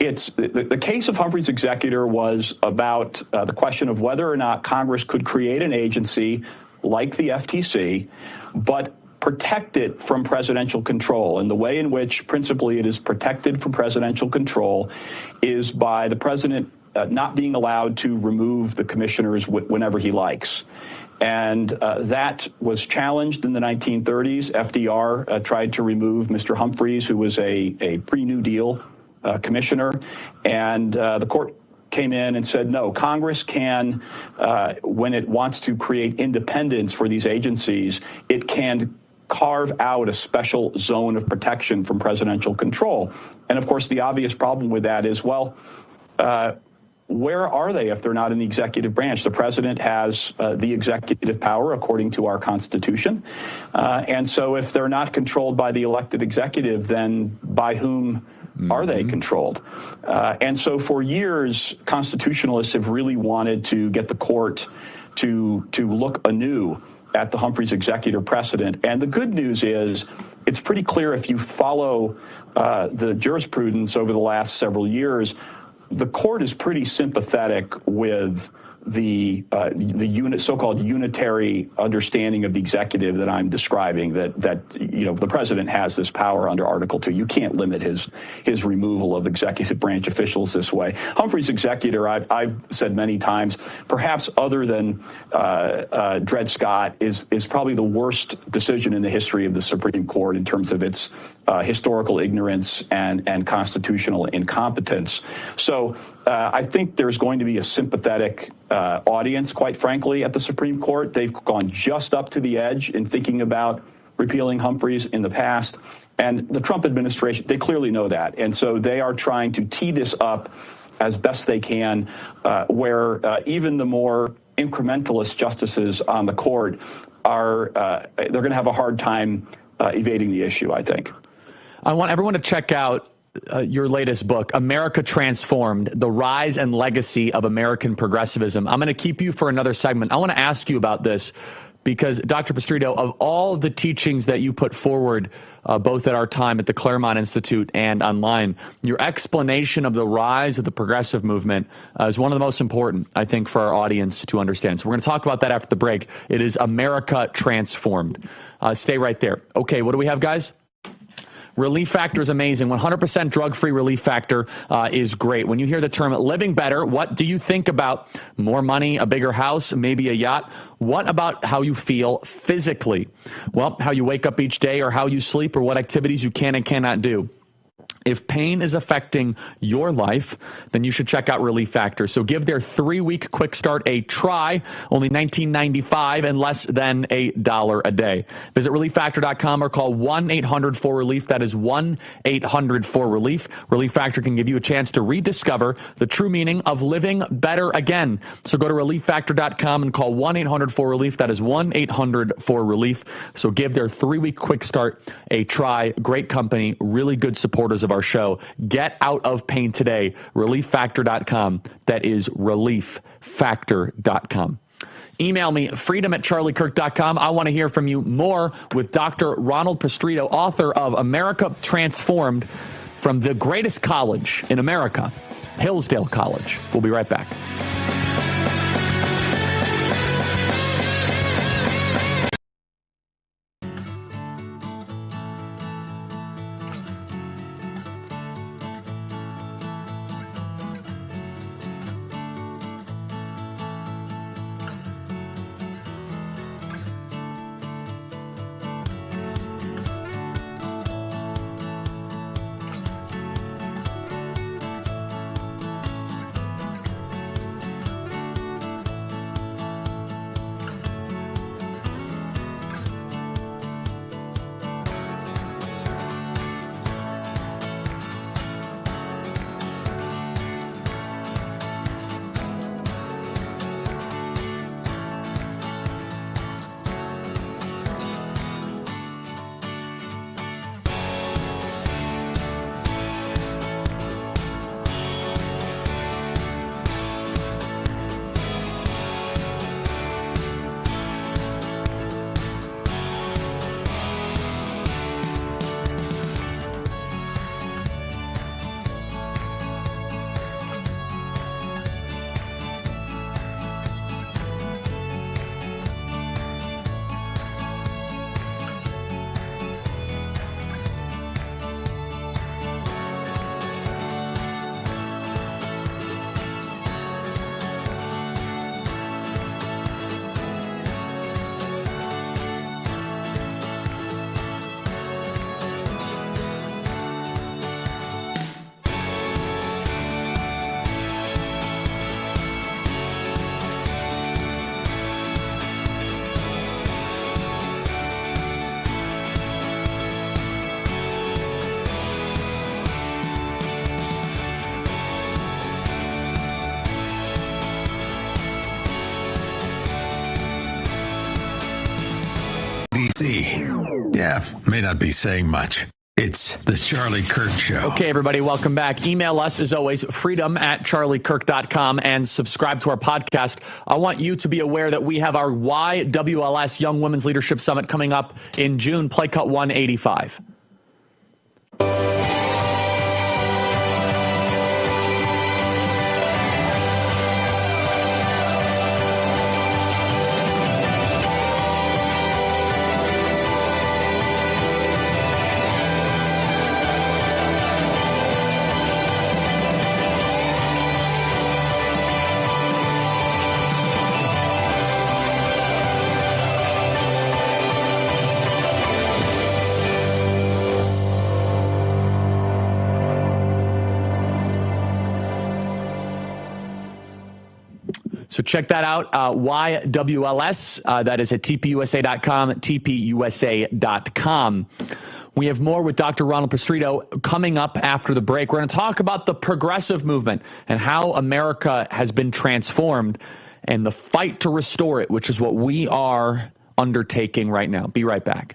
It's the case of Humphrey's executor was about the question of whether or not Congress could create an agency like the FTC, but protect it from presidential control. And the way in which principally it is protected from presidential control is by the president not being allowed to remove the commissioners whenever he likes. And that was challenged in the 1930s. FDR tried to remove Mr. Humphreys, who was a pre-New Deal commissioner, and the court came in and said, no, Congress can, when it wants to create independence for these agencies, it can carve out a special zone of protection from presidential control. And of course, the obvious problem with that is, well, where are they if they're not in the executive branch? The president has the executive power according to our Constitution. And so if they're not controlled by the elected executive, then by whom are they controlled? And so for years, constitutionalists have really wanted to get the court to look anew at the Humphrey's executor precedent. And the good news is it's pretty clear if you follow the jurisprudence over the last several years, the court is pretty sympathetic with the so-called unitary understanding of the executive that I'm describing, that the president has this power under Article 2. You can't limit his removal of executive branch officials this way. Humphrey's executor, I've said many times, perhaps other than Dred Scott, is probably the worst decision in the history of the Supreme Court in terms of its historical ignorance and constitutional incompetence. So I think there's going to be a sympathetic audience, quite frankly, at the Supreme Court. They've gone just up to the edge in thinking about repealing Humphreys in the past. And the Trump administration, they clearly know that. And so they are trying to tee this up as best they can, where even the more incrementalist justices on the court are, they're going to have a hard time evading the issue, I think. I want everyone to check out your latest book, America Transformed, The Rise and Legacy of American Progressivism. I'm going to keep you for another segment. I want to ask you about this because, Dr. Pistrito, of all the teachings that you put forward, both at our time at the Claremont Institute and online, your explanation of the rise of the progressive movement is one of the most important, I think, for our audience to understand. So we're going to talk about that after the break. It is America Transformed. Stay right there. Okay, what do we have, guys? Relief Factor is amazing. 100% drug-free Relief Factor is great. When you hear the term living better, what do you think about? More money, a bigger house, maybe a yacht? What about how you feel physically? Well, how you wake up each day or how you sleep or what activities you can and cannot do. If pain is affecting your life, then you should check out Relief Factor. So give their 3-week quick start a try, only $19.95 and less than $1 a day. Visit relieffactor.com or call 1-800-4RELIEF. That is 1-800-4RELIEF. Relief Factor can give you a chance to rediscover the true meaning of living better again. So go to relieffactor.com and call 1-800-4RELIEF. That is 1-800-4RELIEF. So give their 3-week quick start a try. Great company, really good supporters of our show. Get out of pain today. Relieffactor.com. That is relieffactor.com. Email me, freedom@charliekirk.com. I want to hear from you more with Dr. Ronald Pistrito, author of America Transformed, from the greatest college in America, Hillsdale College. We'll be right back. Yeah, may not be saying much. It's the Charlie Kirk Show. Okay, everybody, welcome back. Email us, as always, freedom@charliekirk.com, and subscribe to our podcast. I want you to be aware that we have our YWLS Young Women's Leadership Summit coming up in June, play cut 185. So check that out, YWLS. That is at tpusa.com, tpusa.com. We have more with Dr. Ronald Pistrito coming up after the break. We're going to talk about the progressive movement and how America has been transformed and the fight to restore it, which is what we are undertaking right now. Be right back.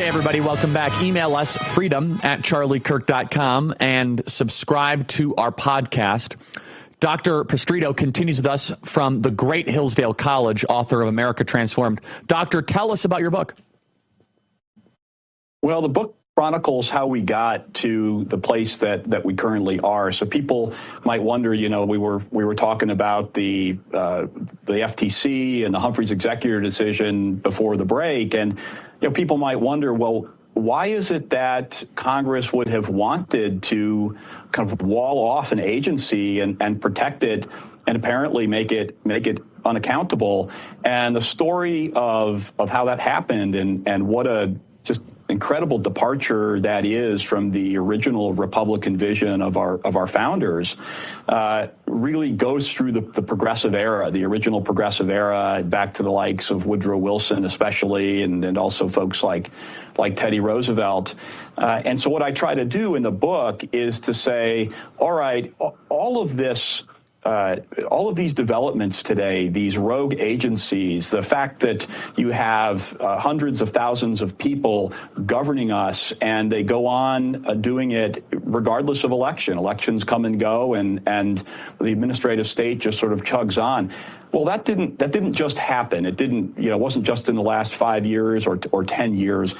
Hey, everybody. Welcome back. Email us freedom@charliekirk.com and subscribe to our podcast. Dr. Pistrito continues with us from the great Hillsdale College, author of America Transformed. Doctor, tell us about your book. Well, the book chronicles how we got to the place that we currently are. So people might wonder, we were talking about the FTC and the Humphreys executive decision before the break, and people might wonder, well, why is it that Congress would have wanted to kind of wall off an agency and protect it and apparently make it unaccountable? And the story of how that happened and what a just incredible departure that is from the original Republican vision of our founders really goes through the progressive era, the original progressive era, back to the likes of Woodrow Wilson especially, and also folks like Teddy Roosevelt. And so what I try to do in the book is to say, all right, all of these developments today, these rogue agencies, the fact that you have hundreds of thousands of people governing us, and they go on doing it regardless of election. Elections come and go, and the administrative state just sort of chugs on. Well, that didn't just happen. It wasn't just in the last 5 years or 10 years.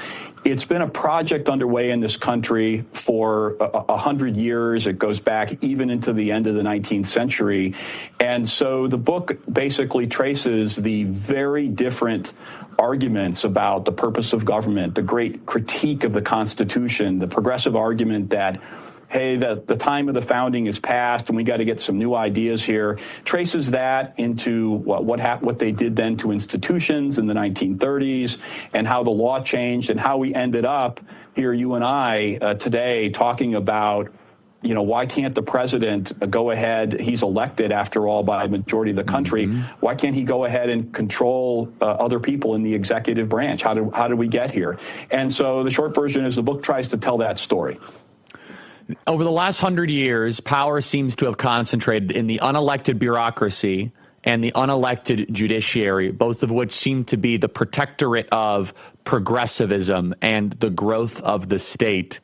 It's been a project underway in this country for 100 years. It goes back even into the end of the 19th century. And so the book basically traces the very different arguments about the purpose of government, the great critique of the Constitution, the progressive argument that, hey, the time of the founding is past and we got to get some new ideas here, traces that into what they did then to institutions in the 1930s and how the law changed and how we ended up here, you and I, today talking about, why can't the president go ahead? He's elected, after all, by a majority of the country. Mm-hmm. Why can't he go ahead and control other people in the executive branch? How did we get here? And so the short version is the book tries to tell that story. Over the last 100 years, power seems to have concentrated in the unelected bureaucracy and the unelected judiciary, both of which seem to be the protectorate of progressivism and the growth of the state.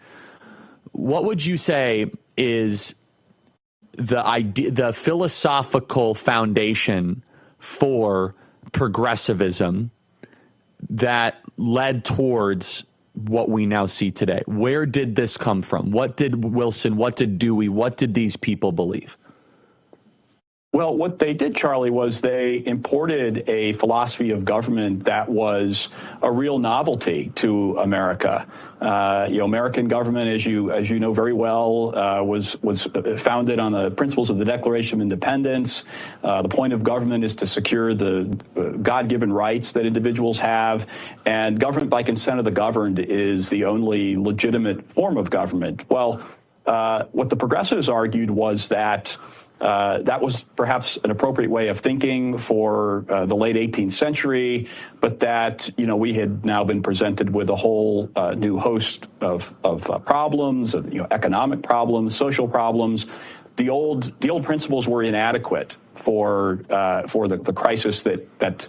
What would you say is the philosophical foundation for progressivism that led towards what we now see today? Where did this come from? What did Wilson, what did Dewey, what did these people believe? Well, what they did, Charlie, was they imported a philosophy of government that was a real novelty to America. American government, as you know very well, was founded on the principles of the Declaration of Independence. The point of government is to secure the God-given rights that individuals have, and government by consent of the governed is the only legitimate form of government. Well, what the progressives argued was that that was perhaps an appropriate way of thinking for the late 18th century, but that, we had now been presented with a whole new host of problems, of economic problems, social problems. The old principles were inadequate for the crisis that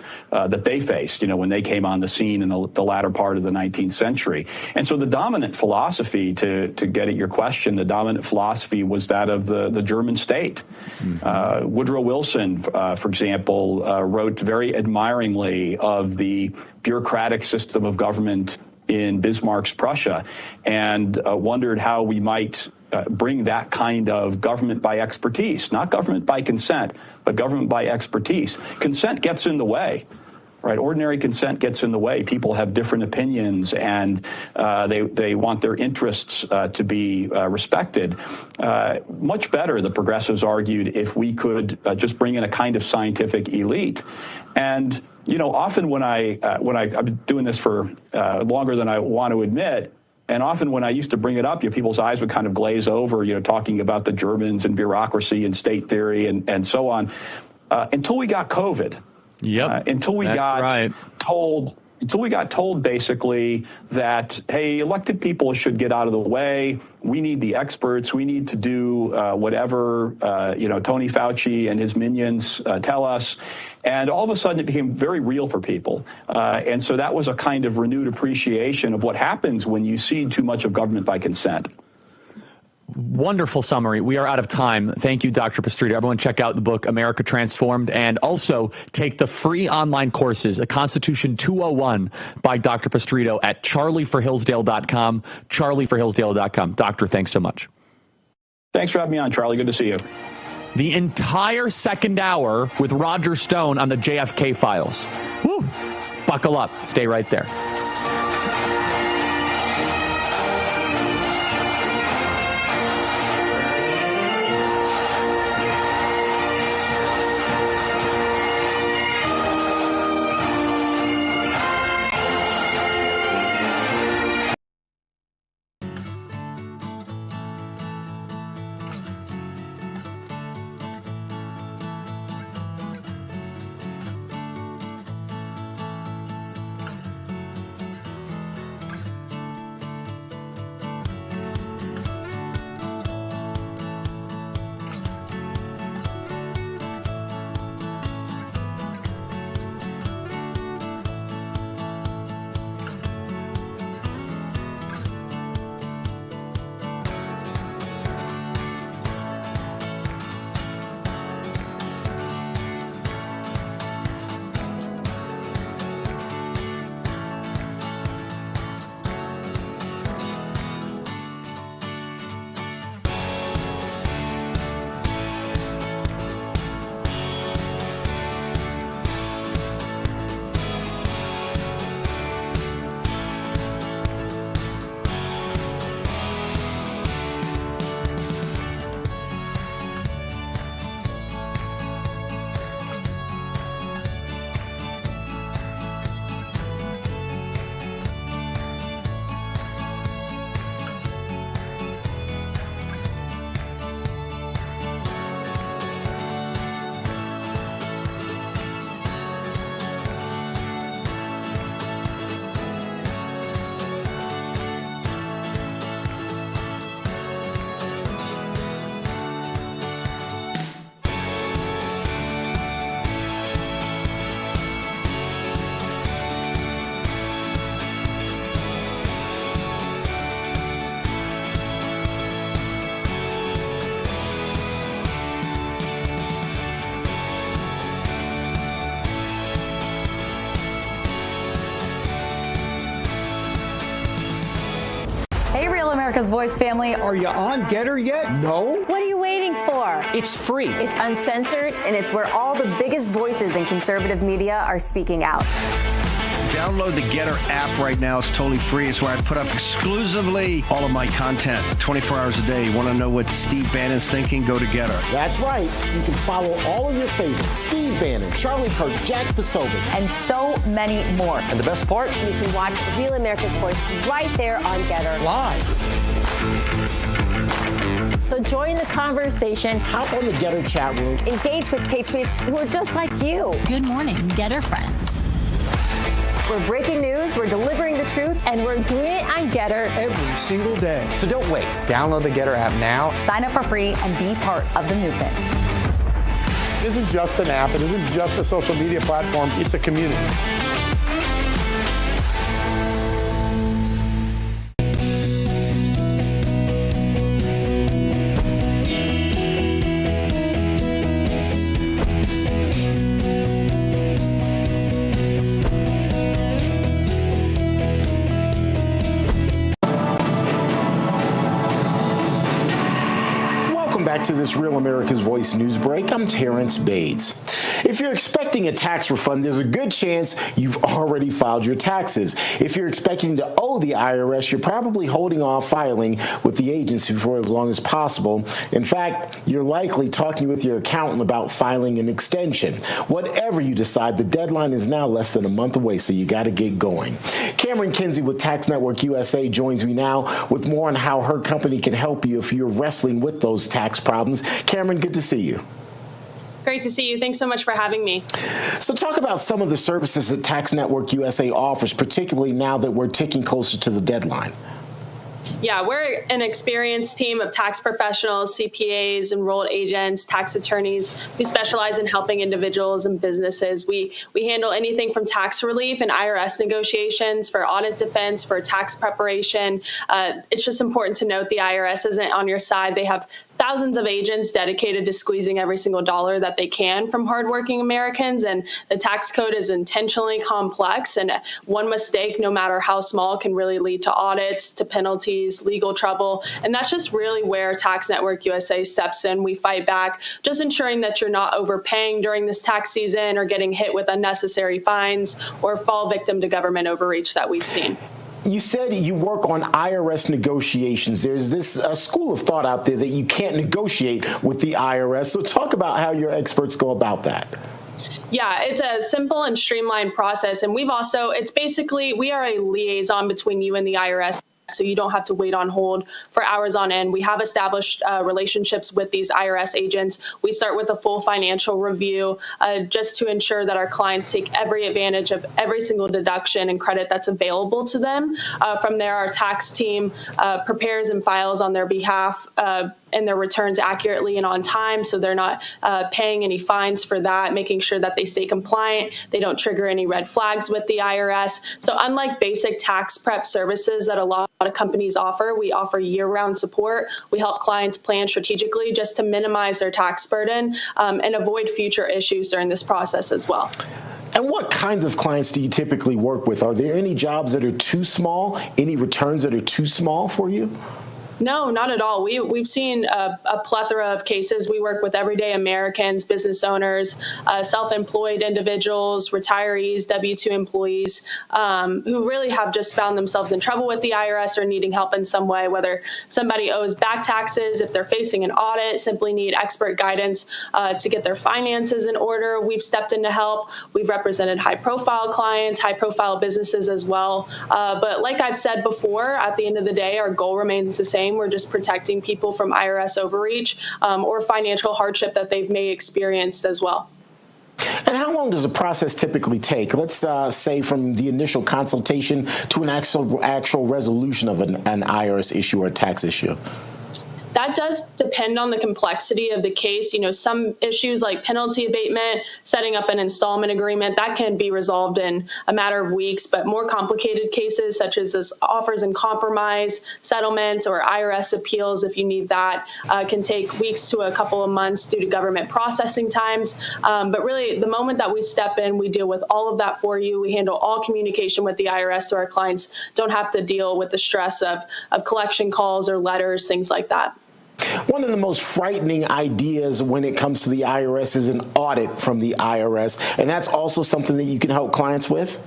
they faced, when they came on the scene in the latter part of the 19th century. And so the dominant philosophy, to get at your question, the dominant philosophy was that of the German state. Mm-hmm. Woodrow Wilson, for example, wrote very admiringly of the bureaucratic system of government in Bismarck's Prussia, and wondered how we might bring that kind of government by expertise, not government by consent, but government by expertise. Consent gets in the way, right? Ordinary consent gets in the way. People have different opinions, and they want their interests to be respected. Much better, the progressives argued, if we could just bring in a kind of scientific elite. And often when I've been doing this for longer than I want to admit, and often when I used to bring it up, people's eyes would kind of glaze over, talking about the Germans and bureaucracy and state theory and so on, until we got COVID. Yep. Until we got told, until we got told basically that, hey, elected people should get out of the way. We need the experts. We need to do whatever, Tony Fauci and his minions tell us. And all of a sudden it became very real for people. And so that was a kind of renewed appreciation of what happens when you cede too much of government by consent. Wonderful summary. We are out of time. Thank you, Dr. Pistrito. Everyone check out the book, America Transformed, and also take the free online courses, A Constitution 201 by Dr. Pistrito at charlieforhillsdale.com, charlieforhillsdale.com. Doctor, thanks so much. Thanks for having me on, Charlie. Good to see you. The entire second hour with Roger Stone on the JFK files. Woo! Buckle up. Stay right there. America's Voice family. Are you on Getter yet? No. What are you waiting for? It's free. It's uncensored. And it's where all the biggest voices in conservative media are speaking out. Download the Getter app right now. It's totally free. It's where I put up exclusively all of my content 24 hours a day. You want to know what Steve Bannon's thinking? Go to Getter. That's right. You can follow all of your favorites. Steve Bannon, Charlie Kirk, Jack Posobiec. And so many more. And the best part? You can watch Real America's Voice right there on Getter. Live. So join the conversation. Hop on the Getter chat room. Engage with patriots who are just like you. Good morning, Getter friends. We're breaking news, we're delivering the truth, and we're doing it on Getter every single day. So don't wait. Download the Getter app now. Sign up for free and be part of the movement. It isn't just an app. It isn't just a social media platform. It's a community. Back to this Real America's Voice news break. I'm Terrence Bates. If you're expecting a tax refund, there's a good chance you've already filed your taxes. If you're expecting to owe the IRS, you're probably holding off filing with the agency for as long as possible. In fact, you're likely talking with your accountant about filing an extension. Whatever you decide, the deadline is now less than a month away, so you got to get going. Cameron Kinsey with Tax Network USA joins me now with more on how her company can help you if you're wrestling with those tax problems. Cameron, good to see you. Great to see you. Thanks so much for having me. So talk about some of the services that Tax Network USA offers, particularly now that we're ticking closer to the deadline. Yeah, we're an experienced team of tax professionals, CPAs, enrolled agents, tax attorneys who specialize in helping individuals and businesses. We handle anything from tax relief and IRS negotiations, for audit defense, for tax preparation. It's just important to note the IRS isn't on your side. They have thousands of agents dedicated to squeezing every single dollar that they can from hardworking Americans, and the tax code is intentionally complex, and one mistake, no matter how small, can really lead to audits, to penalties, legal trouble, and that's just really where Tax Network USA steps in. We fight back, just ensuring that you're not overpaying during this tax season or getting hit with unnecessary fines or fall victim to government overreach that we've seen. You said you work on IRS negotiations. There's this school of thought out there that you can't negotiate with the IRS. So talk about how your experts go about that. Yeah, it's a simple and streamlined process. And it's basically, we are a liaison between you and the IRS. So you don't have to wait on hold for hours on end. We have established relationships with these IRS agents. We start with a full financial review just to ensure that our clients take every advantage of every single deduction and credit that's available to them. From there, our tax team prepares and files on their behalf and their returns accurately and on time, so they're not paying any fines for that, making sure that they stay compliant, they don't trigger any red flags with the IRS. So unlike basic tax prep services that a lot of companies offer, we offer year-round support. We help clients plan strategically just to minimize their tax burden and avoid future issues during this process as well. And what kinds of clients do you typically work with? Are there any jobs that are too small, any returns that are too small for you? No, not at all. We've seen a plethora of cases. We work with everyday Americans, business owners, self-employed individuals, retirees, W-2 employees who really have just found themselves in trouble with the IRS or needing help in some way, whether somebody owes back taxes, if they're facing an audit, simply need expert guidance to get their finances in order. We've stepped in to help. We've represented high-profile clients, high-profile businesses as well. But like I've said before, at the end of the day, our goal remains the same. We're just protecting people from IRS overreach or financial hardship that they've may experienced as well. And how long does the process typically take? Let's say from the initial consultation to an actual resolution of an IRS issue or a tax issue. That does depend on the complexity of the case. You know, some issues like penalty abatement, setting up an installment agreement, that can be resolved in a matter of weeks. But more complicated cases, such as offers in compromise, settlements, or IRS appeals, if you need that, can take weeks to a couple of months due to government processing times. But really, the moment that we step in, we deal with all of that for you. We handle all communication with the IRS so our clients don't have to deal with the stress of collection calls or letters, things like that. One of the most frightening ideas when it comes to the IRS is an audit from the IRS, and that's also something that you can help clients with?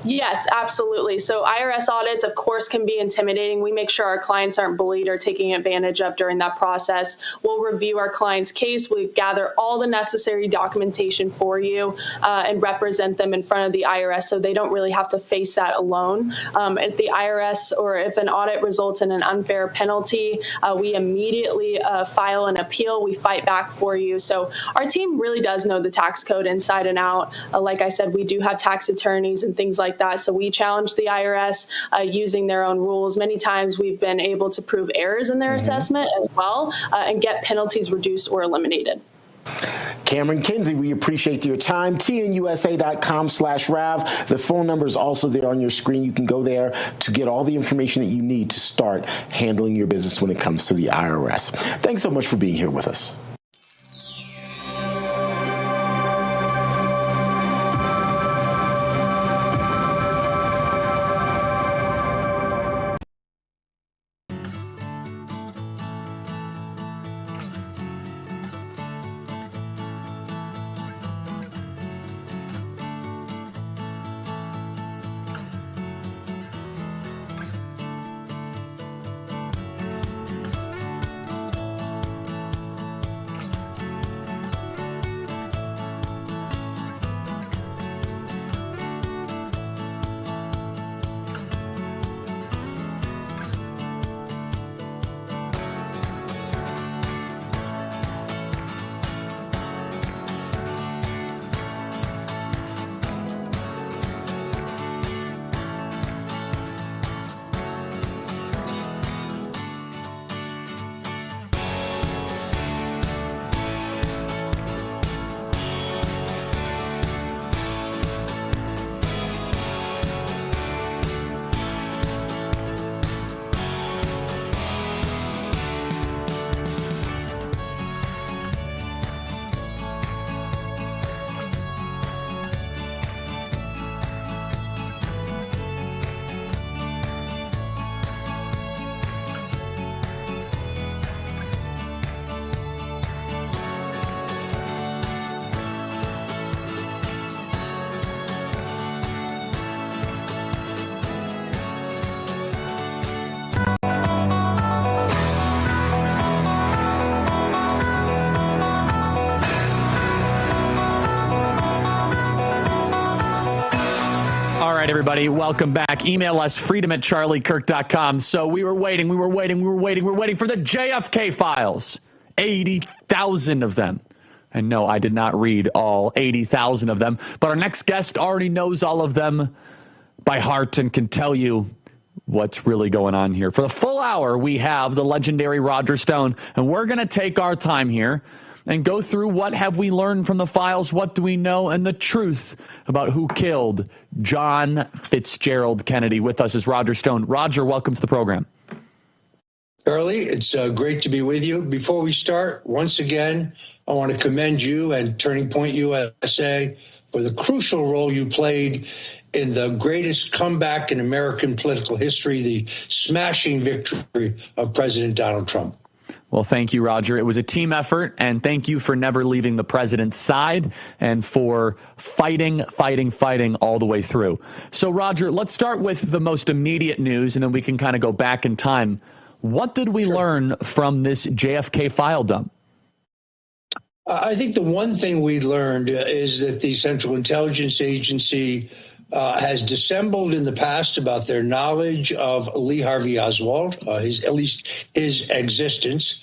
Yes, absolutely. So IRS audits, of course, can be intimidating. We make sure our clients aren't bullied or taken advantage of during that process. We'll review our client's case. We gather all the necessary documentation for you and represent them in front of the IRS so they don't really have to face that alone. If the IRS or if an audit results in an unfair penalty, we immediately file an appeal. We fight back for you. So our team really does know the tax code inside and out. Like I said, we do have tax attorneys and things like that. So we challenge the IRS using their own rules. Many times we've been able to prove errors in their assessment as well and get penalties reduced or eliminated. Cameron Kinsey, we appreciate your time. tnusa.com/RAV. The phone number is also there on your screen. You can go there to get all the information that you need to start handling your business when it comes to the IRS. Thanks so much for being here with us. right, everybody, welcome back. Email us, freedom@charliekirk.com. So we were waiting for the JFK files. 80,000 of them. And no, I did not read all 80,000 of them, but our next guest already knows all of them by heart and can tell you what's really going on here. For the full hour, we have the legendary Roger Stone, and we're going to take our time here and go through what have we learned from the files, what do we know, and the truth about who killed John Fitzgerald Kennedy. With us is Roger Stone. Roger, welcome to the program. Charlie, it's great to be with you. Before we start, once again, I want to commend you and Turning Point USA for the crucial role you played in the greatest comeback in American political history, the smashing victory of President Donald Trump. Well, thank you, Roger. It was a team effort, and thank you for never leaving the president's side and for fighting all the way through. So, Roger, let's start with the most immediate news, and then we can kind of go back in time. What did we learn from this JFK file dump? I think the one thing we learned is that the Central Intelligence Agency has dissembled in the past about their knowledge of Lee Harvey Oswald, at least his existence.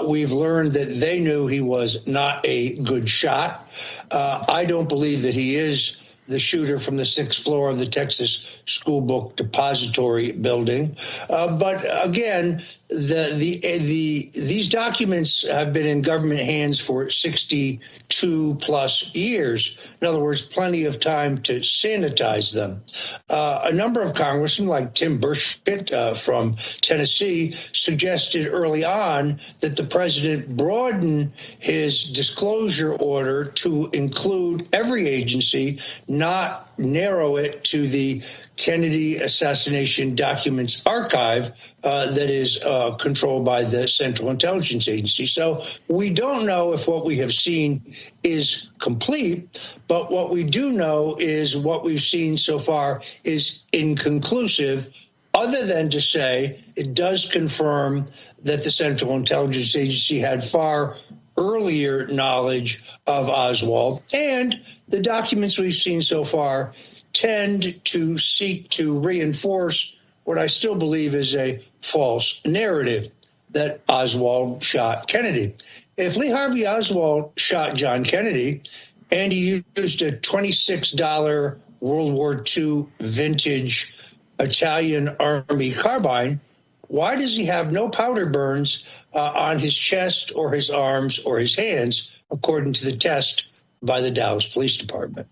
We've learned that they knew he was not a good shot. I don't believe that he is the shooter from the 6th floor of the Texas School Book Depository building. But again, these documents have been in government hands for 62 plus years. In other words, plenty of time to sanitize them. A number of congressmen, like Tim Burchett from Tennessee, suggested early on that the president broaden his disclosure order to include every agency, not narrow it to the Kennedy assassination documents archive that is controlled by the Central Intelligence Agency. So we don't know if what we have seen is complete, but what we do know is what we've seen so far is inconclusive, other than to say it does confirm that the Central Intelligence Agency had far earlier knowledge of Oswald, and the documents we've seen so far tend to seek to reinforce what I still believe is a false narrative, that Oswald shot Kennedy. If Lee Harvey Oswald shot John Kennedy and he used a $26 World War II vintage Italian Army carbine, why does he have no powder burns on his chest or his arms or his hands, according to the test by the Dallas Police Department?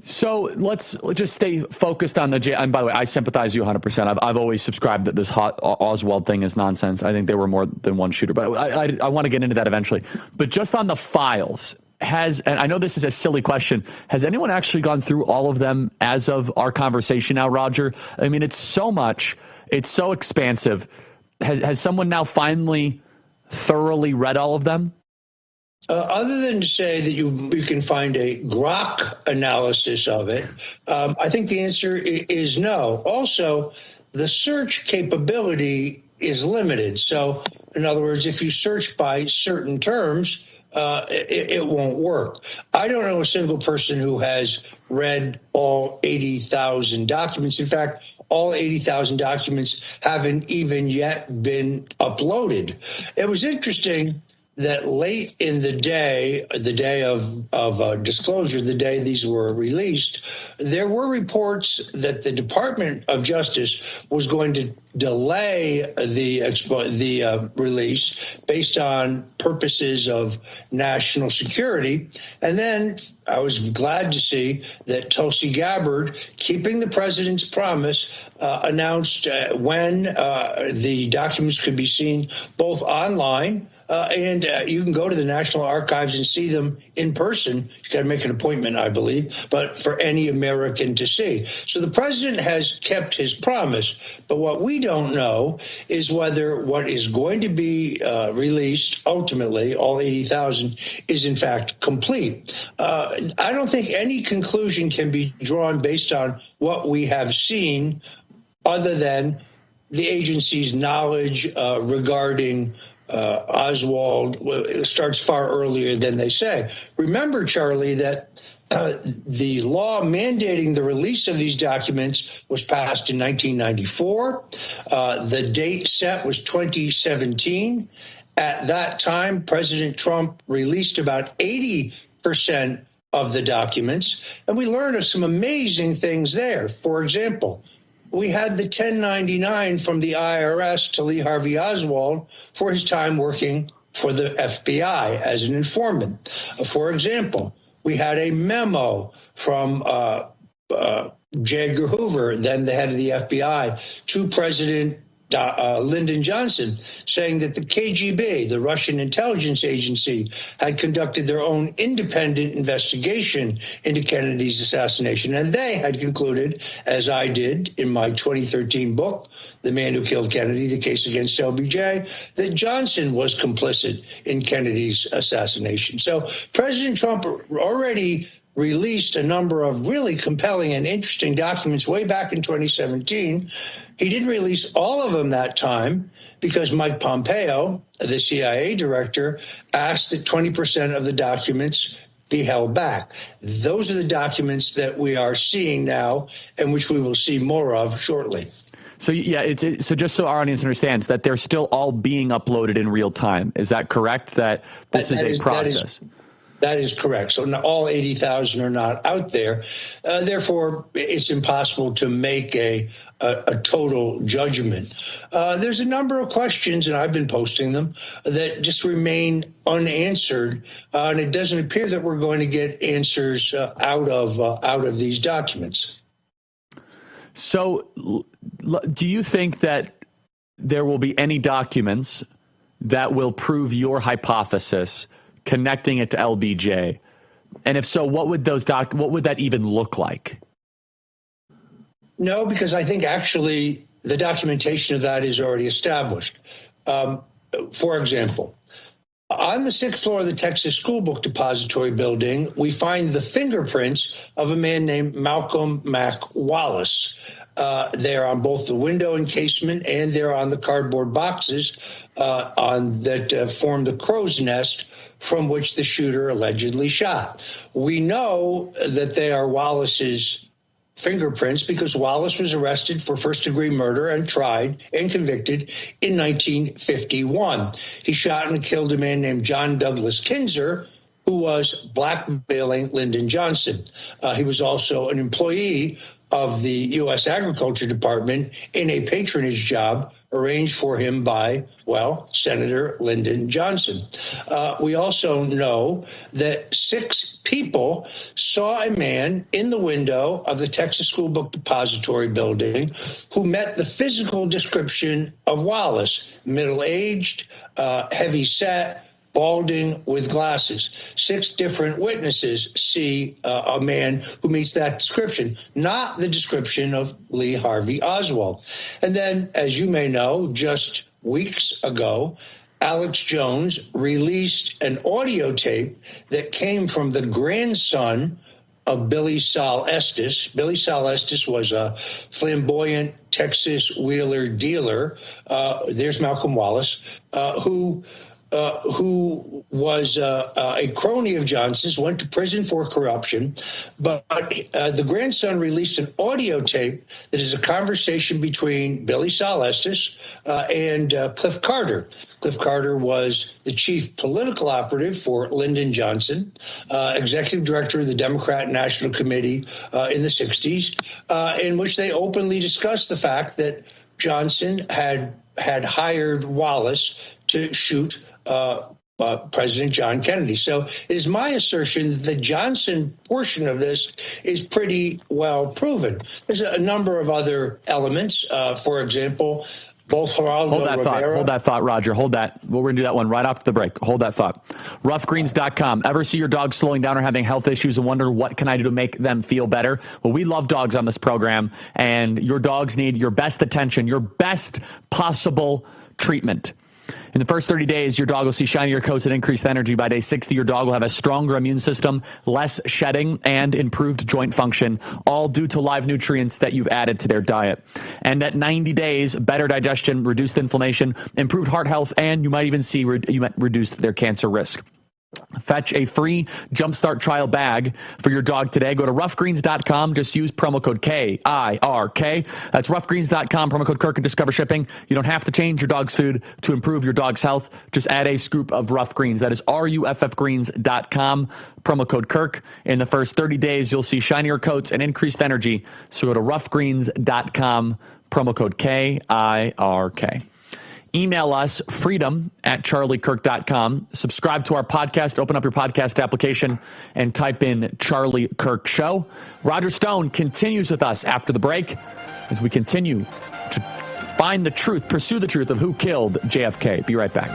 So let's just stay focused on the and by the way, I sympathize you 100%. I've always subscribed that this Oswald thing is nonsense. I think there were more than one shooter, but I want to get into that eventually. But just on the files, and I know this is a silly question, has anyone actually gone through all of them as of our conversation now, Roger? I mean, it's so much. It's so expansive. Has someone now finally thoroughly read all of them? Other than to say that you can find a grok analysis of it, I think the answer is no. Also, the search capability is limited. So, in other words, if you search by certain terms, it won't work. I don't know a single person who has read all 80,000 documents. In fact, all 80,000 documents haven't even yet been uploaded. It was interesting that late in the day of disclosure, the day these were released, there were reports that the Department of Justice was going to delay the release based on purposes of national security. And then I was glad to see that Tulsi Gabbard, keeping the president's promise, announced when the documents could be seen both online and you can go to the National Archives and see them in person. You got to make an appointment, I believe, but for any American to see. So the president has kept his promise. But what we don't know is whether what is going to be released, ultimately, all 80,000, is in fact complete. I don't think any conclusion can be drawn based on what we have seen, other than the agency's knowledge regarding Oswald starts far earlier than they say. Remember, Charlie, that The law mandating the release of these documents was passed in 1994. The date set was 2017. At that time, President Trump released about 80% of the documents, and we learned of some amazing things there. For example, we had the 1099 from the IRS to Lee Harvey Oswald for his time working for the FBI as an informant. For example, we had a memo from J. Edgar Hoover, then the head of the FBI, to President Lyndon Johnson, saying that the KGB, the Russian intelligence agency, had conducted their own independent investigation into Kennedy's assassination. And they had concluded, as I did in my 2013 book, The Man Who Killed Kennedy, The Case Against LBJ, that Johnson was complicit in Kennedy's assassination. So President Trump already released a number of really compelling and interesting documents way back in 2017. He didn't release all of them that time because Mike Pompeo, the CIA director, asked that 20% of the documents be held back. Those are the documents that we are seeing now and which we will see more of shortly. So, yeah, so just so our audience understands that they're still all being uploaded in real time. Is that correct? That this is a process? That is correct. So all 80,000 are not out there. Therefore, it's impossible to make a total judgment. There's a number of questions, and I've been posting them, that just remain unanswered, and it doesn't appear that we're going to get answers out of these documents. So do you think that there will be any documents that will prove your hypothesis connecting it to LBJ? And if so, what would that even look like? No, because I think actually the documentation of that is already established. For example, on the 6th floor of the Texas School Book Depository building, we find the fingerprints of a man named Malcolm Mac Wallace. They're on both the window encasement and they're on the cardboard boxes that form the crow's nest from which the shooter allegedly shot. We know that they are Wallace's fingerprints because Wallace was arrested for first-degree murder and tried and convicted in 1951. He shot and killed a man named John Douglas Kinzer, who was blackmailing Lyndon Johnson. He was also an employee of the U.S. Agriculture Department in a patronage job arranged for him by, well, Senator Lyndon Johnson. We also know that 6 people saw a man in the window of the Texas School Book Depository building who met the physical description of Wallace: middle-aged, heavy-set, balding, with glasses. 6 different witnesses see a man who meets that description, not the description of Lee Harvey Oswald. And then, as you may know, just weeks ago, Alex Jones released an audio tape that came from the grandson of Billy Sol Estes. Billy Sol Estes was a flamboyant Texas wheeler dealer. There's Malcolm Wallace, who was a crony of Johnson's, went to prison for corruption. But the grandson released an audio tape that is a conversation between Billy Sol Estes and Cliff Carter. Cliff Carter was the chief political operative for Lyndon Johnson, executive director of the Democrat National Committee in the 60s, in which they openly discussed the fact that Johnson had hired Wallace to shoot President John Kennedy. So it is my assertion the Johnson portion of this is pretty well proven. There's a number of other elements. For example, both Geraldo Rivera. Hold that thought, Roger. Hold that. We're going to do that one right after the break. Hold that thought. Roughgreens.com. Ever see your dog slowing down or having health issues and wonder what can I do to make them feel better? Well, we love dogs on this program, and your dogs need your best attention, your best possible treatment. In the first 30 days, your dog will see shinier coats and increased energy. By day 60, your dog will have a stronger immune system, less shedding, and improved joint function, all due to live nutrients that you've added to their diet. And at 90 days, better digestion, reduced inflammation, improved heart health, and you might even see reduced their cancer risk. Fetch a free Jumpstart trial bag for your dog today. Go to roughgreens.com. Just use promo code KIRK. That's roughgreens.com, promo code Kirk, and discover shipping. You don't have to change your dog's food to improve your dog's health. Just add a scoop of Rough Greens. That is RUFFgreens.com, promo code Kirk. In the first 30 days, you'll see shinier coats and increased energy. So go to roughgreens.com, promo code KIRK. Email us, freedom@charliekirk.com. Subscribe to our podcast. Open up your podcast application and type in Charlie Kirk Show. Roger Stone continues with us after the break as we continue to find the truth, pursue the truth of who killed JFK. Be right back.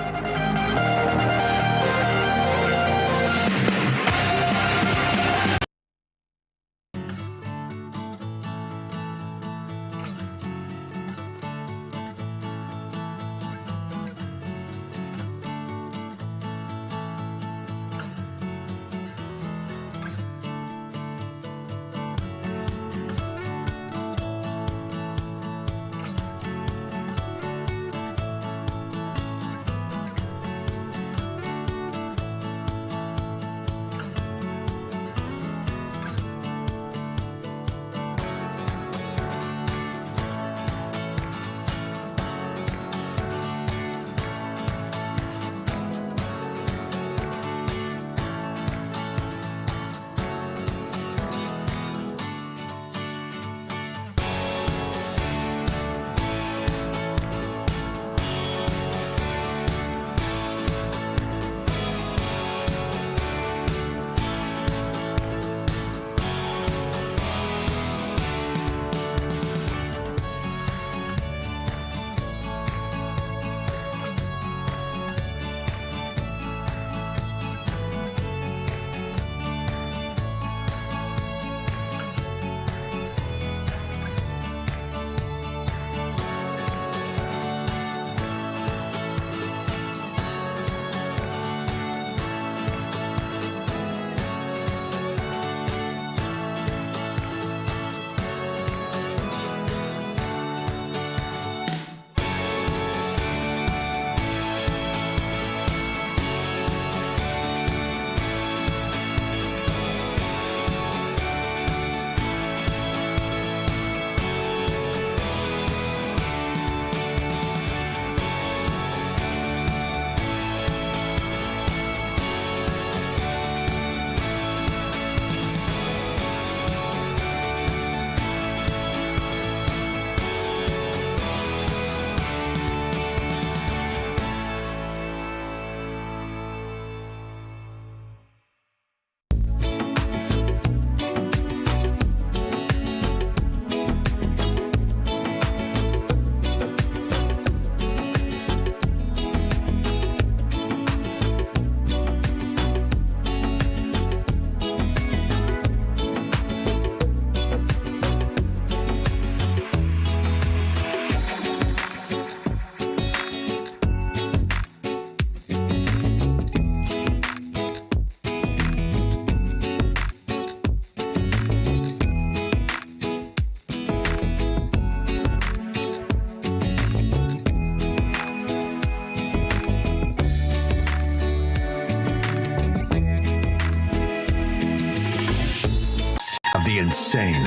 The insane.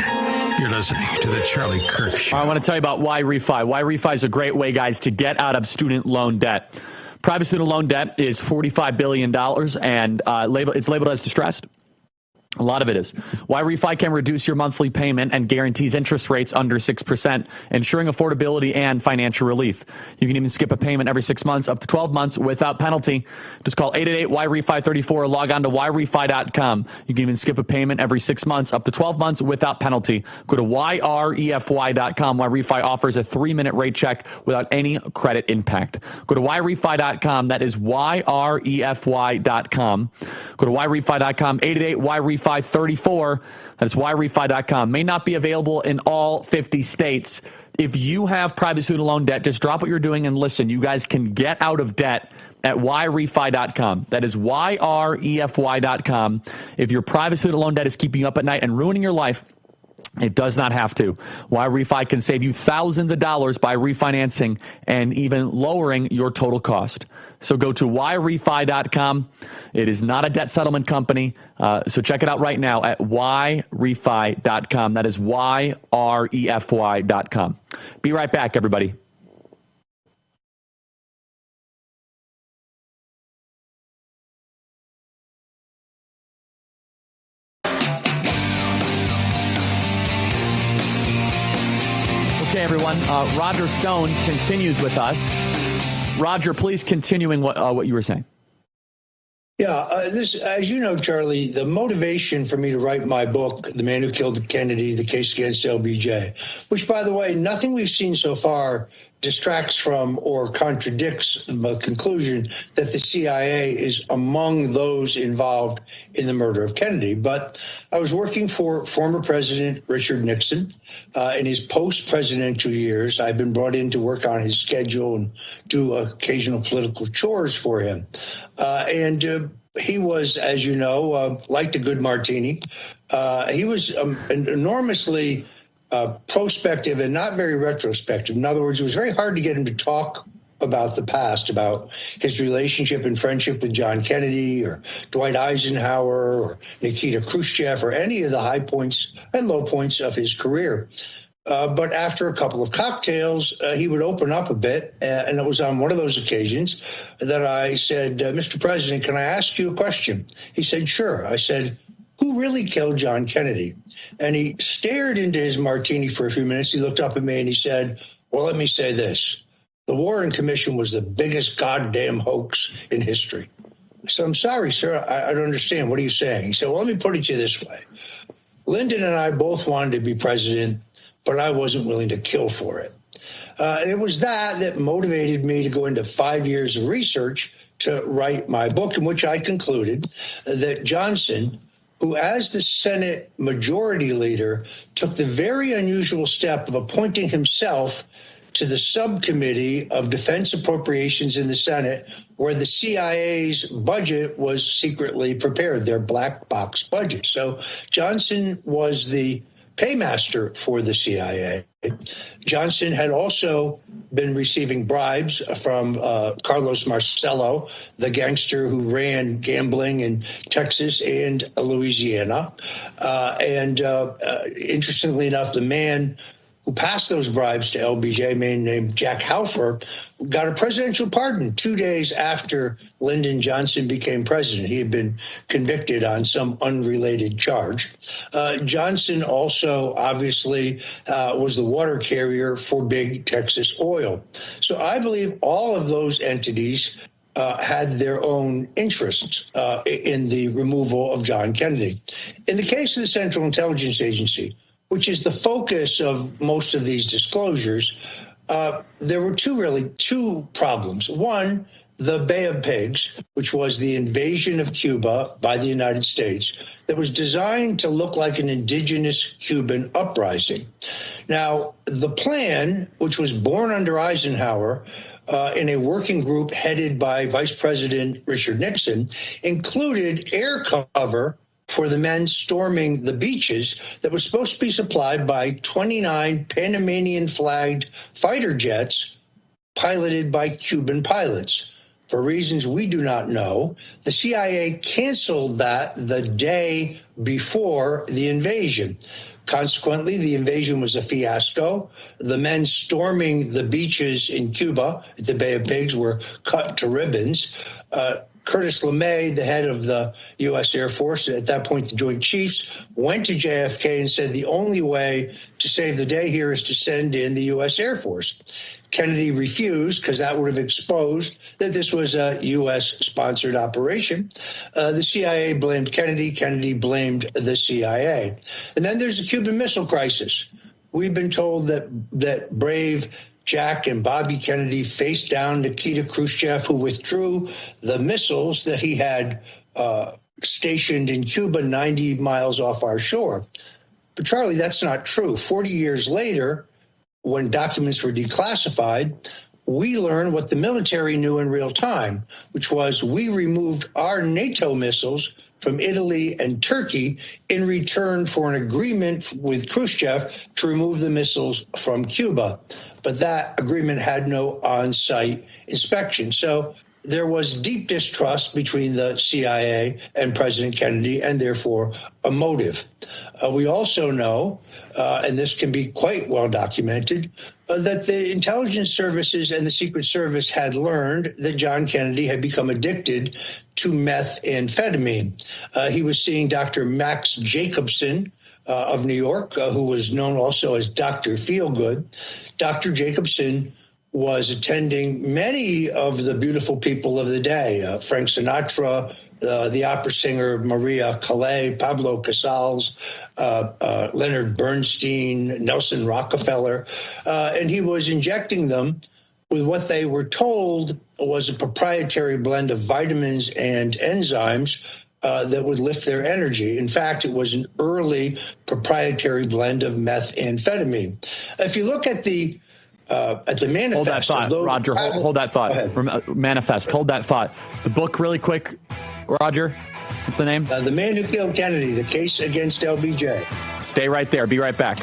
You're listening to the Charlie Kirk Show. I want to tell you about Why Refi. Why Refi is a great way, guys, to get out of student loan debt. Private student loan debt is $45 billion, and it's labeled as distressed. A lot of it is. Why Refi can reduce your monthly payment and guarantees interest rates under 6%, ensuring affordability and financial relief. You can even skip a payment every 6 months, up to 12 months without penalty. Just call 888-YREFI34 or log on to YREFI.com. You can even skip a payment every 6 months, up to 12 months without penalty. Go to YREFY.com. YREFI offers a 3-minute rate check without any credit impact. Go to YREFI.com. That is YREFY.com. Go to YREFI.com, 888-YREFI. 34. That's YREFI.com. May not be available in all 50 states. If you have private student loan debt, just drop what you're doing and listen. You guys can get out of debt at YREFI.com. That is YREFY.com. If your private student loan debt is keeping you up at night and ruining your life, It does not have to. Why Refi can save you thousands of dollars by refinancing and even lowering your total cost. So go to whyrefi.com. It is not a debt settlement company. So check it out right now at whyrefi.com. That is wyrefy.com. Be right back, everybody. Okay, everyone. Roger Stone continues with us. Roger, please continuing what you were saying. Yeah, this, as you know, Charlie, the motivation for me to write my book, The Man Who Killed Kennedy, The Case Against LBJ, which, by the way, nothing we've seen so far distracts from or contradicts the conclusion that the CIA is among those involved in the murder of Kennedy. But I was working for former President Richard Nixon in his post-presidential years. I've been brought in to work on his schedule and do occasional political chores for him. He was, as you know, liked a good martini. He was enormously prospective and not very retrospective. In other words, it was very hard to get him to talk about the past, about his relationship and friendship with John Kennedy or Dwight Eisenhower or Nikita Khrushchev or any of the high points and low points of his career. But after a couple of cocktails, he would open up a bit. And it was on one of those occasions that I said, Mr. President, can I ask you a question? He said, sure. I said, who really killed John Kennedy? And he stared into his martini for a few minutes. He looked up at me and he said, well, let me say this. The Warren Commission was the biggest goddamn hoax in history. I said, I'm sorry, sir. I don't understand. What are you saying? He said, well, let me put it to you this way. Lyndon and I both wanted to be president, but I wasn't willing to kill for it. And it was that motivated me to go into 5 years of research to write my book, in which I concluded that Johnson, who as the Senate Majority Leader took the very unusual step of appointing himself to the subcommittee of defense appropriations in the Senate, where the CIA's budget was secretly prepared, their black box budget. So Johnson was the paymaster for the CIA. Johnson had also been receiving bribes from Carlos Marcello, the gangster who ran gambling in Texas and Louisiana. Interestingly enough, the man who passed those bribes to LBJ, a man named Jack Halper, got a presidential pardon 2 days after Lyndon Johnson became president. He had been convicted on some unrelated charge. Johnson also obviously was the water carrier for Big Texas Oil. So I believe all of those entities had their own interests in the removal of John Kennedy. In the case of the Central Intelligence Agency, which is the focus of most of these disclosures, there were two problems. One, the Bay of Pigs, which was the invasion of Cuba by the United States, that was designed to look like an indigenous Cuban uprising. Now, the plan, which was born under Eisenhower, in a working group headed by Vice President Richard Nixon, included air cover for the men storming the beaches that was supposed to be supplied by 29 Panamanian-flagged fighter jets piloted by Cuban pilots. For reasons we do not know, the CIA canceled that the day before the invasion. Consequently, the invasion was a fiasco. The men storming the beaches in Cuba at the Bay of Pigs were cut to ribbons. Curtis LeMay, the head of the U.S. Air Force, at that point the Joint Chiefs, went to JFK and said the only way to save the day here is to send in the U.S. Air Force. Kennedy refused because that would have exposed that this was a U.S.-sponsored operation. The CIA blamed Kennedy. Kennedy blamed the CIA. And then there's the Cuban Missile Crisis. We've been told that brave Jack and Bobby Kennedy faced down Nikita Khrushchev, who withdrew the missiles that he had stationed in Cuba 90 miles off our shore. But Charlie, that's not true. 40 years later, when documents were declassified, we learned what the military knew in real time, which was we removed our NATO missiles from Italy and Turkey in return for an agreement with Khrushchev to remove the missiles from Cuba. But that agreement had no on-site inspection. So there was deep distrust between the CIA and President Kennedy, and therefore a motive. We also know, and this can be quite well documented, that the intelligence services and the Secret Service had learned that John Kennedy had become addicted to methamphetamine. He was seeing Dr. Max Jacobson of New York, who was known also as Dr. Feelgood. Dr. Jacobson was attending many of the beautiful people of the day, Frank Sinatra, the opera singer Maria Calais, Pablo Casals, Leonard Bernstein, Nelson Rockefeller, and he was injecting them with what they were told was a proprietary blend of vitamins and enzymes that would lift their energy. In fact, it was an early proprietary blend of methamphetamine. If you look at the manifest. Hold that thought, Roger. Hold that thought. Manifest. Hold that thought. The book, really quick, Roger. What's the name? The Man Who Killed Kennedy, The Case Against LBJ. Stay right there. Be right back.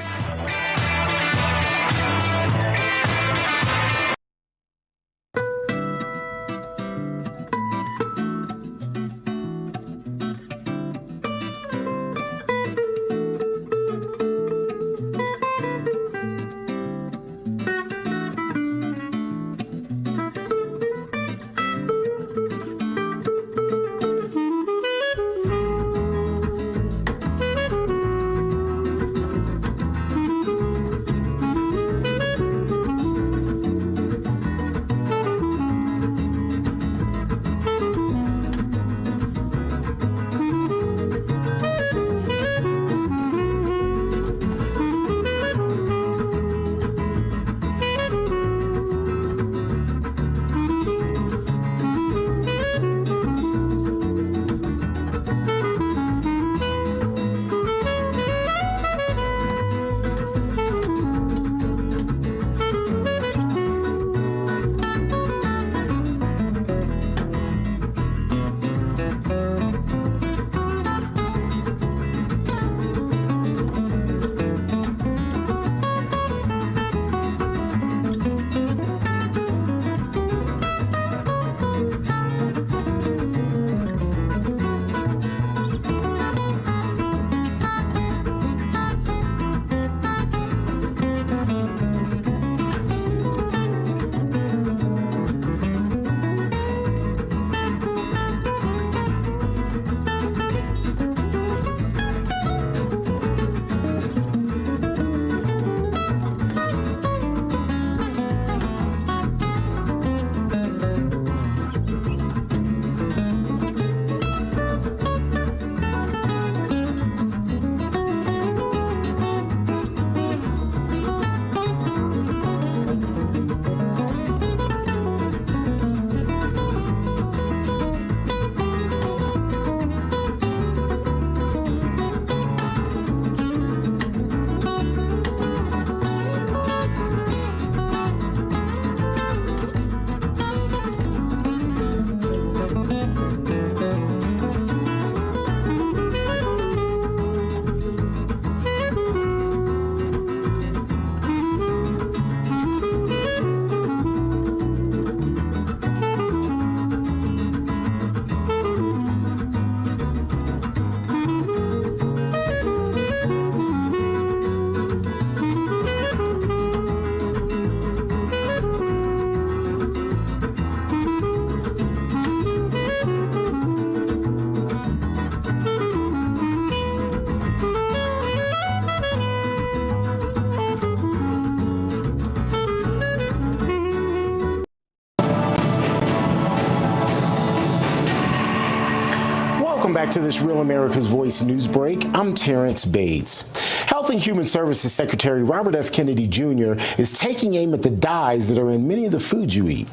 Welcome back to this Real America's Voice news break. I'm Terrence Bates. Health and Human Services Secretary Robert F. Kennedy Jr. is taking aim at the dyes that are in many of the foods you eat.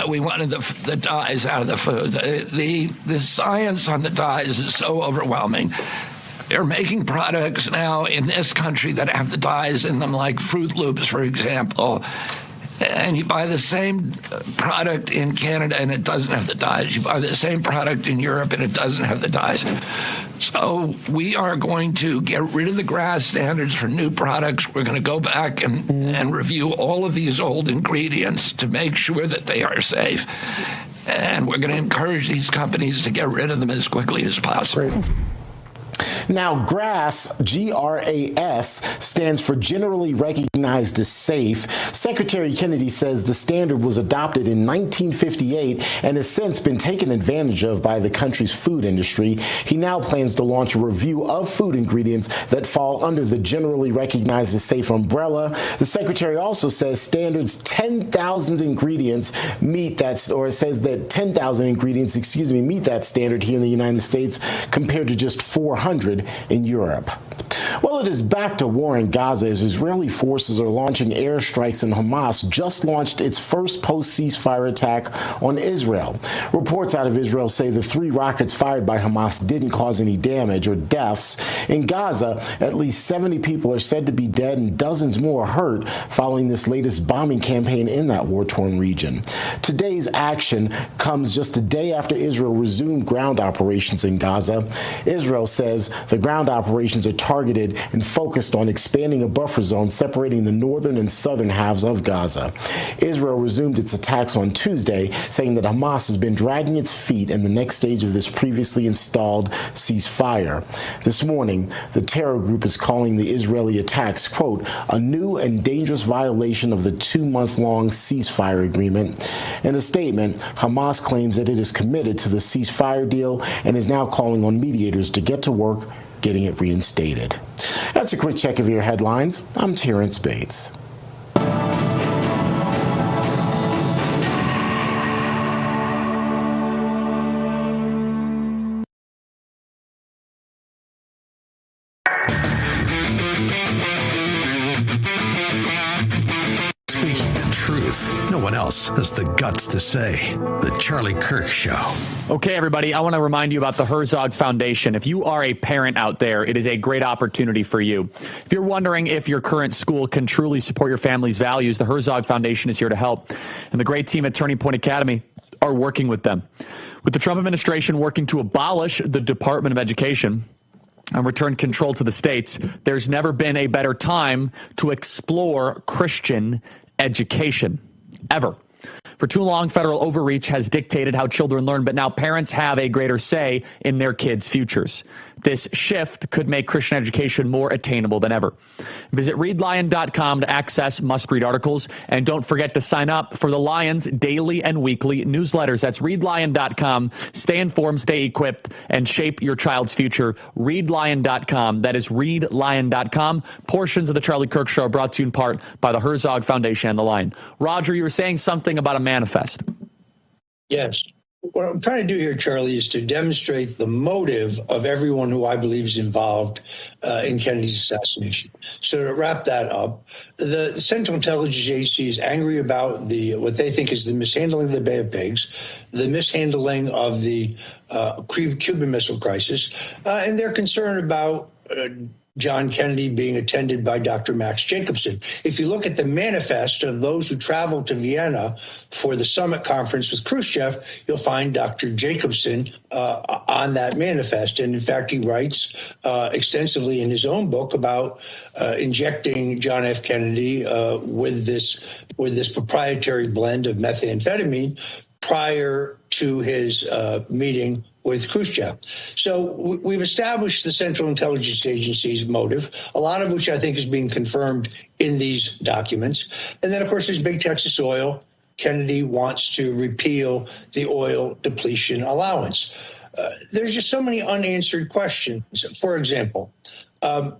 We wanted the dyes out of the food. The science on the dyes is so overwhelming. They're making products now in this country that have the dyes in them, like Fruit Loops, for example. and you buy the same product in Canada and it doesn't have the dyes. You buy the same product in Europe and it doesn't have the dyes. So we are going to get rid of the GRAS standards for new products. We're going to go back and review all of these old ingredients to make sure that they are safe. And we're going to encourage these companies to get rid of them as quickly as possible. Great. Now, GRAS, G-R-A-S, stands for Generally Recognized as Safe. Secretary Kennedy says the standard was adopted in 1958 and has since been taken advantage of by the country's food industry. He now plans to launch a review of food ingredients that fall under the Generally Recognized as Safe umbrella. The secretary also says standards 10,000 ingredients meet that, or it says that 10,000 ingredients, meet that standard here in the United States compared to just 400 in Europe. Well, it is back to war in Gaza as Israeli forces are launching airstrikes, and Hamas just launched its first post-ceasefire attack on Israel. Reports out of Israel say the 3 rockets fired by Hamas didn't cause any damage or deaths. In Gaza, at least 70 people are said to be dead and dozens more hurt following this latest bombing campaign in that war-torn region. Today's action comes just a day after Israel resumed ground operations in Gaza. Israel says the ground operations are targeted and focused on expanding a buffer zone separating the northern and southern halves of Gaza. Israel resumed its attacks on Tuesday, saying that Hamas has been dragging its feet in the next stage of this previously installed ceasefire. This morning, the terror group is calling the Israeli attacks, quote, a new and dangerous violation of the 2-month-long ceasefire agreement. In a statement, Hamas claims that it is committed to the ceasefire deal and is now calling on mediators to get to work getting it reinstated. That's a quick check of your headlines. I'm Terrence Bates. Speaking the truth, no one else has the guts to say. The Charlie Kirk Show. Okay, everybody, I want to remind you about the Herzog Foundation. If you are a parent out there, it is a great opportunity for you. If you're wondering if your current school can truly support your family's values, the Herzog Foundation is here to help. And the great team at Turning Point Academy are working with them. With the Trump administration working to abolish the Department of Education and return control to the states, there's never been a better time to explore Christian education, ever. For too long, federal overreach has dictated how children learn, but now parents have a greater say in their kids' futures. This shift could make Christian education more attainable than ever. Visit readlion.com to access must-read articles, and don't forget to sign up for the Lion's daily and weekly newsletters. That's readlion.com. Stay informed, stay equipped, and shape your child's future. Readlion.com. That is readlion.com. Portions of the Charlie Kirk Show are brought to you in part by the Herzog Foundation and the Lion. Roger, you were saying something about a manifest. Yes. What I'm trying to do here, Charlie, is to demonstrate the motive of everyone who I believe is involved in Kennedy's assassination. So to wrap that up, the Central Intelligence Agency is angry about what they think is the mishandling of the Bay of Pigs, the mishandling of the Cuban Missile Crisis, and they're concerned about John Kennedy being attended by Dr. Max Jacobson. If you look at the manifest of those who traveled to Vienna for the summit conference with Khrushchev, you'll find Dr. Jacobson on that manifest. And in fact, he writes extensively in his own book about injecting John F. Kennedy with this proprietary blend of methamphetamine prior to his meeting with Khrushchev. So we've established the Central Intelligence Agency's motive, a lot of which I think is being confirmed in these documents. And then, of course, there's Big Texas Oil. Kennedy wants to repeal the oil depletion allowance. There's just so many unanswered questions. For example,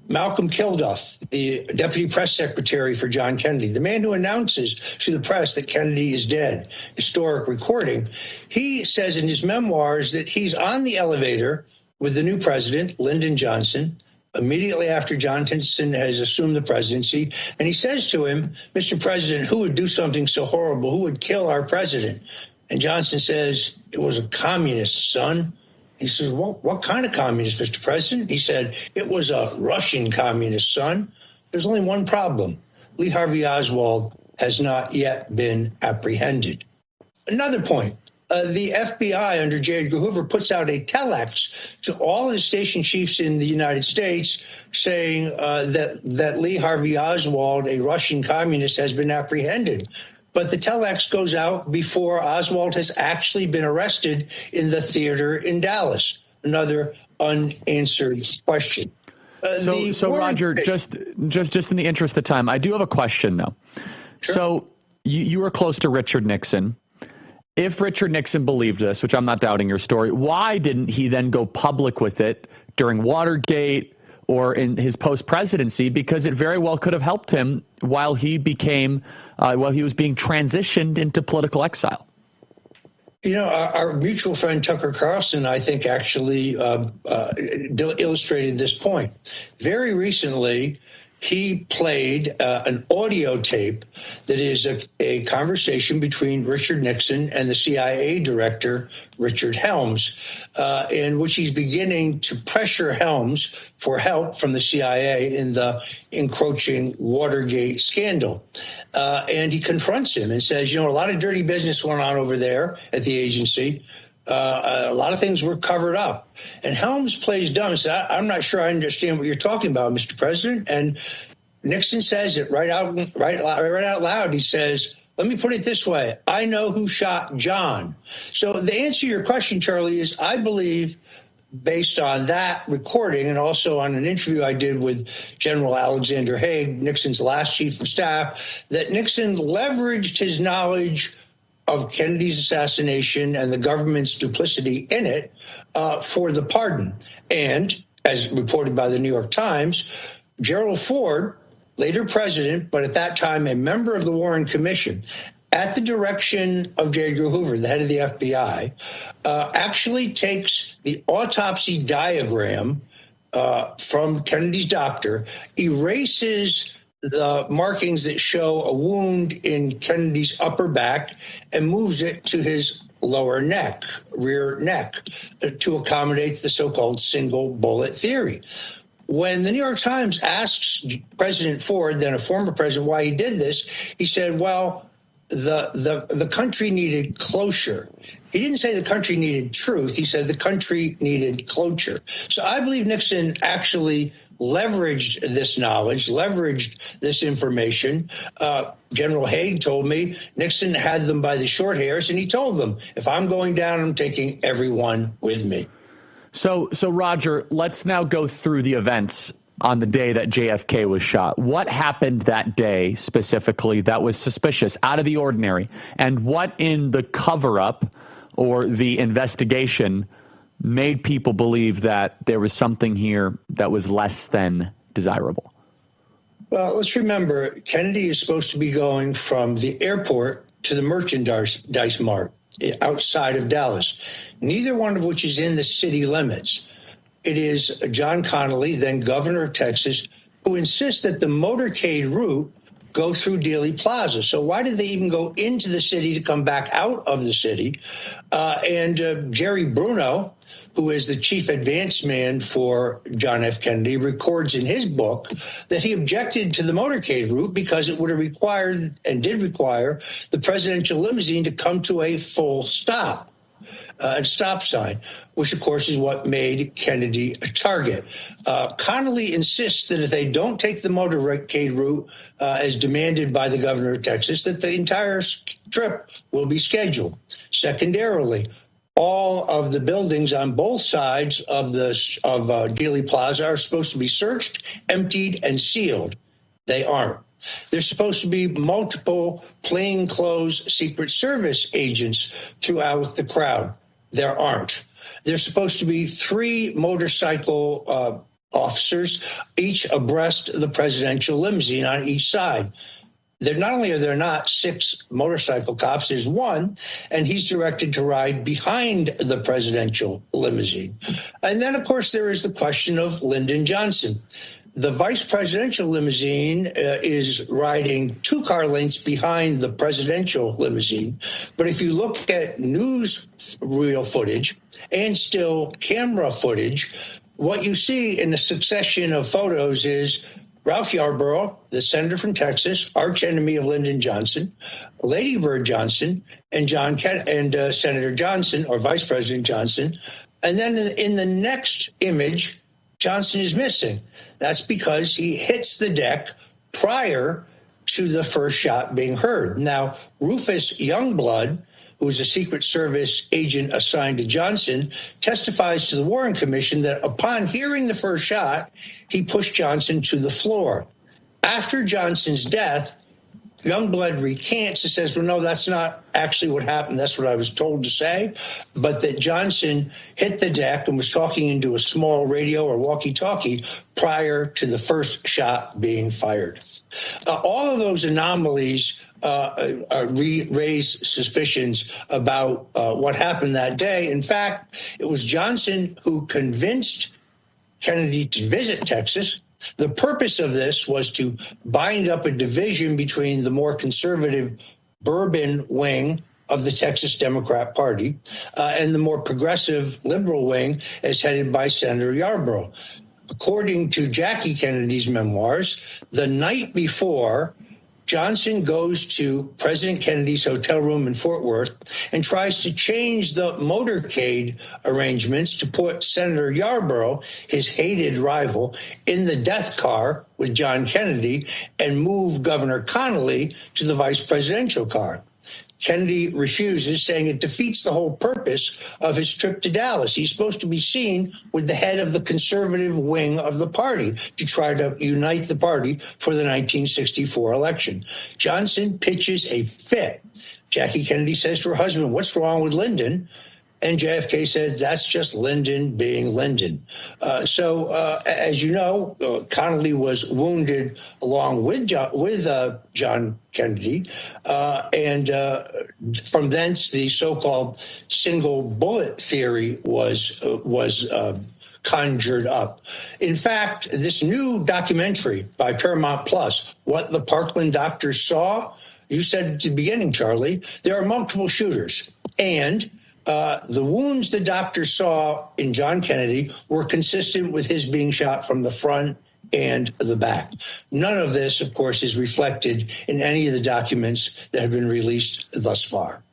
Malcolm Kilduff, the deputy press secretary for John Kennedy, the man who announces to the press that Kennedy is dead, historic recording, he says in his memoirs that he's on the elevator with the new president, Lyndon Johnson, immediately after Johnson has assumed the presidency. And he says to him, Mr. President, who would do something so horrible? Who would kill our president? And Johnson says, it was a communist, son. He says, well, what kind of communist, Mr. President? He said, it was a Russian communist, son. There's only one problem. Lee Harvey Oswald has not yet been apprehended. Another point. The FBI under J. Edgar Hoover puts out a telex to all the station chiefs in the United States saying that Lee Harvey Oswald, a Russian communist, has been apprehended. But the telex goes out before Oswald has actually been arrested in the theater in Dallas. Another unanswered question. So Roger, just in the interest of time, I do have a question, though. Sure. So you were close to Richard Nixon. If Richard Nixon believed this, which I'm not doubting your story, why didn't he then go public with it during Watergate or in his post-presidency? Because it very well could have helped him while he was being transitioned into political exile. You know, our mutual friend Tucker Carlson, I think, actually illustrated this point. Very recently, he played an audio tape that is a conversation between Richard Nixon and the CIA director, Richard Helms, in which he's beginning to pressure Helms for help from the CIA in the encroaching Watergate scandal. And he confronts him and says, you know, a lot of dirty business went on over there at the agency. A lot of things were covered up. And Helms plays dumb and says, I'm not sure I understand what you're talking about, Mr. President. And Nixon says it right out loud. He says, let me put it this way. I know who shot John. So the answer to your question, Charlie, is I believe, based on that recording and also on an interview I did with General Alexander Haig, Nixon's last chief of staff, that Nixon leveraged his knowledge of Kennedy's assassination and the government's duplicity in it for the pardon. And as reported by the New York Times, Gerald Ford, later president, but at that time a member of the Warren Commission, at the direction of J. Edgar Hoover, the head of the FBI, actually takes the autopsy diagram from Kennedy's doctor, erases the markings that show a wound in Kennedy's upper back, and moves it to his lower neck, rear neck, to accommodate the so-called single bullet theory. When the New York Times asks President Ford, then a former president, why he did this, he said, well, the country needed closure. He didn't say the country needed truth. He said the country needed closure. So I believe Nixon actually leveraged this knowledge, leveraged this information. General Haig told me Nixon had them by the short hairs, and he told them, if I'm going down, I'm taking everyone with me. So Roger, let's now go through the events on the day that JFK was shot. What happened that day specifically that was suspicious, out of the ordinary? And what in the cover-up or the investigation made people believe that there was something here that was less than desirable? Well, let's remember, Kennedy is supposed to be going from the airport to the merchandise mart outside of Dallas, neither one of which is in the city limits. It is John Connally, then governor of Texas, who insists that the motorcade route go through Dealey Plaza. So why did they even go into the city to come back out of the city? And Jerry Bruno, who is the chief advance man for John F. Kennedy, records in his book that he objected to the motorcade route because it would have required, and did require, the presidential limousine to come to a full stop. A stop sign, which, of course, is what made Kennedy a target. Connally insists that if they don't take the motorcade route as demanded by the governor of Texas, that the entire trip will be scheduled. Secondarily, all of the buildings on both sides of Dealey Plaza are supposed to be searched, emptied, and sealed. They aren't. There's supposed to be multiple plainclothes Secret Service agents throughout the crowd. There aren't. There's supposed to be 3 motorcycle officers, each abreast the presidential limousine on each side. Not only are there not 6 motorcycle cops, there's 1, and he's directed to ride behind the presidential limousine. And then, of course, there is the question of Lyndon Johnson. The vice presidential limousine is riding 2 car lengths behind the presidential limousine. But if you look at newsreel footage and still camera footage, what you see in the succession of photos is Ralph Yarborough, the senator from Texas, arch enemy of Lyndon Johnson, Lady Bird Johnson, and Senator Johnson, or Vice President Johnson. And then in the next image, Johnson is missing. That's because he hits the deck prior to the first shot being heard. Now, Rufus Youngblood, who was a Secret Service agent assigned to Johnson, testifies to the Warren Commission that upon hearing the first shot, he pushed Johnson to the floor. After Johnson's death, Youngblood recants and says, well, no, that's not actually what happened. That's what I was told to say. But that Johnson hit the deck and was talking into a small radio or walkie-talkie prior to the first shot being fired. All of those anomalies raise suspicions about what happened that day. In fact, it was Johnson who convinced Kennedy to visit Texas. The purpose of this was to bind up a division between the more conservative Bourbon wing of the Texas Democrat Party and the more progressive liberal wing as headed by Senator Yarborough. According to Jackie Kennedy's memoirs, the night before, Johnson goes to President Kennedy's hotel room in Fort Worth and tries to change the motorcade arrangements to put Senator Yarborough, his hated rival, in the death car with John Kennedy and move Governor Connally to the vice presidential car. Kennedy refuses, saying it defeats the whole purpose of his trip to Dallas. He's supposed to be seen with the head of the conservative wing of the party to try to unite the party for the 1964 election. Johnson pitches a fit. Jackie Kennedy says to her husband, "What's wrong with Lyndon?" And JFK says, "That's just Lyndon being Lyndon." As you know, Connally was wounded along with John Kennedy. And from thence, the so-called single bullet theory was conjured up. In fact, this new documentary by Paramount Plus, What the Parkland Doctors Saw, you said at the beginning, Charlie, there are multiple shooters. And the wounds the doctor saw in John Kennedy were consistent with his being shot from the front and the back. None of this, of course, is reflected in any of the documents that have been released thus far.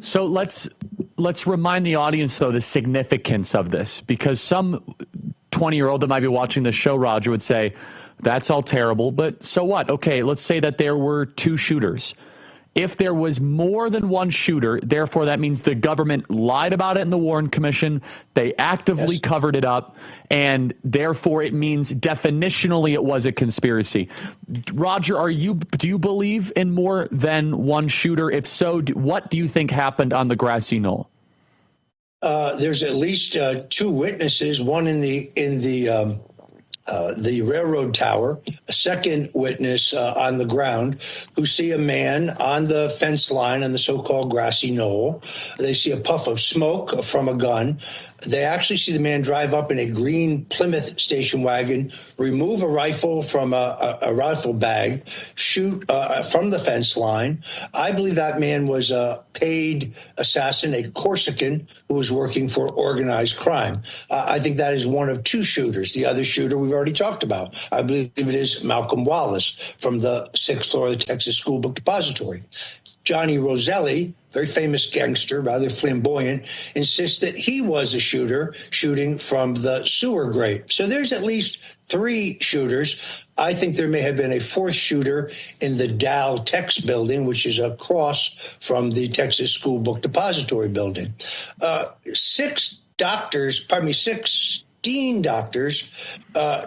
So let's remind the audience, though, the significance of this, because some 20-year-old that might be watching this show, Roger, would say, that's all terrible, but so what? Okay, let's say that there were two shooters. If there was more than one shooter, therefore that means the government lied about it in the Warren Commission, they actively covered it up, and therefore it means definitionally it was a conspiracy. Roger, do you believe in more than one shooter? If so, what do you think happened on the grassy knoll? There's at least two witnesses, one in the railroad tower, a second witness on the ground, who see a man on the fence line on the so-called grassy knoll. They see a puff of smoke from a gun. They actually see the man drive up in a green Plymouth station wagon, remove a rifle from a rifle bag, shoot from the fence line. I believe that man was a paid assassin, a Corsican who was working for organized crime. I think that is one of two shooters. The other shooter we've already talked about. I believe it is Malcolm Wallace from the 6th floor of the Texas School Book Depository. Johnny Roselli, very famous gangster, rather flamboyant, insists that he was a shooter shooting from the sewer grate. So there's at least three shooters. I think there may have been a fourth shooter in the Dow Tex building, which is across from the Texas School Book Depository building. 16 doctors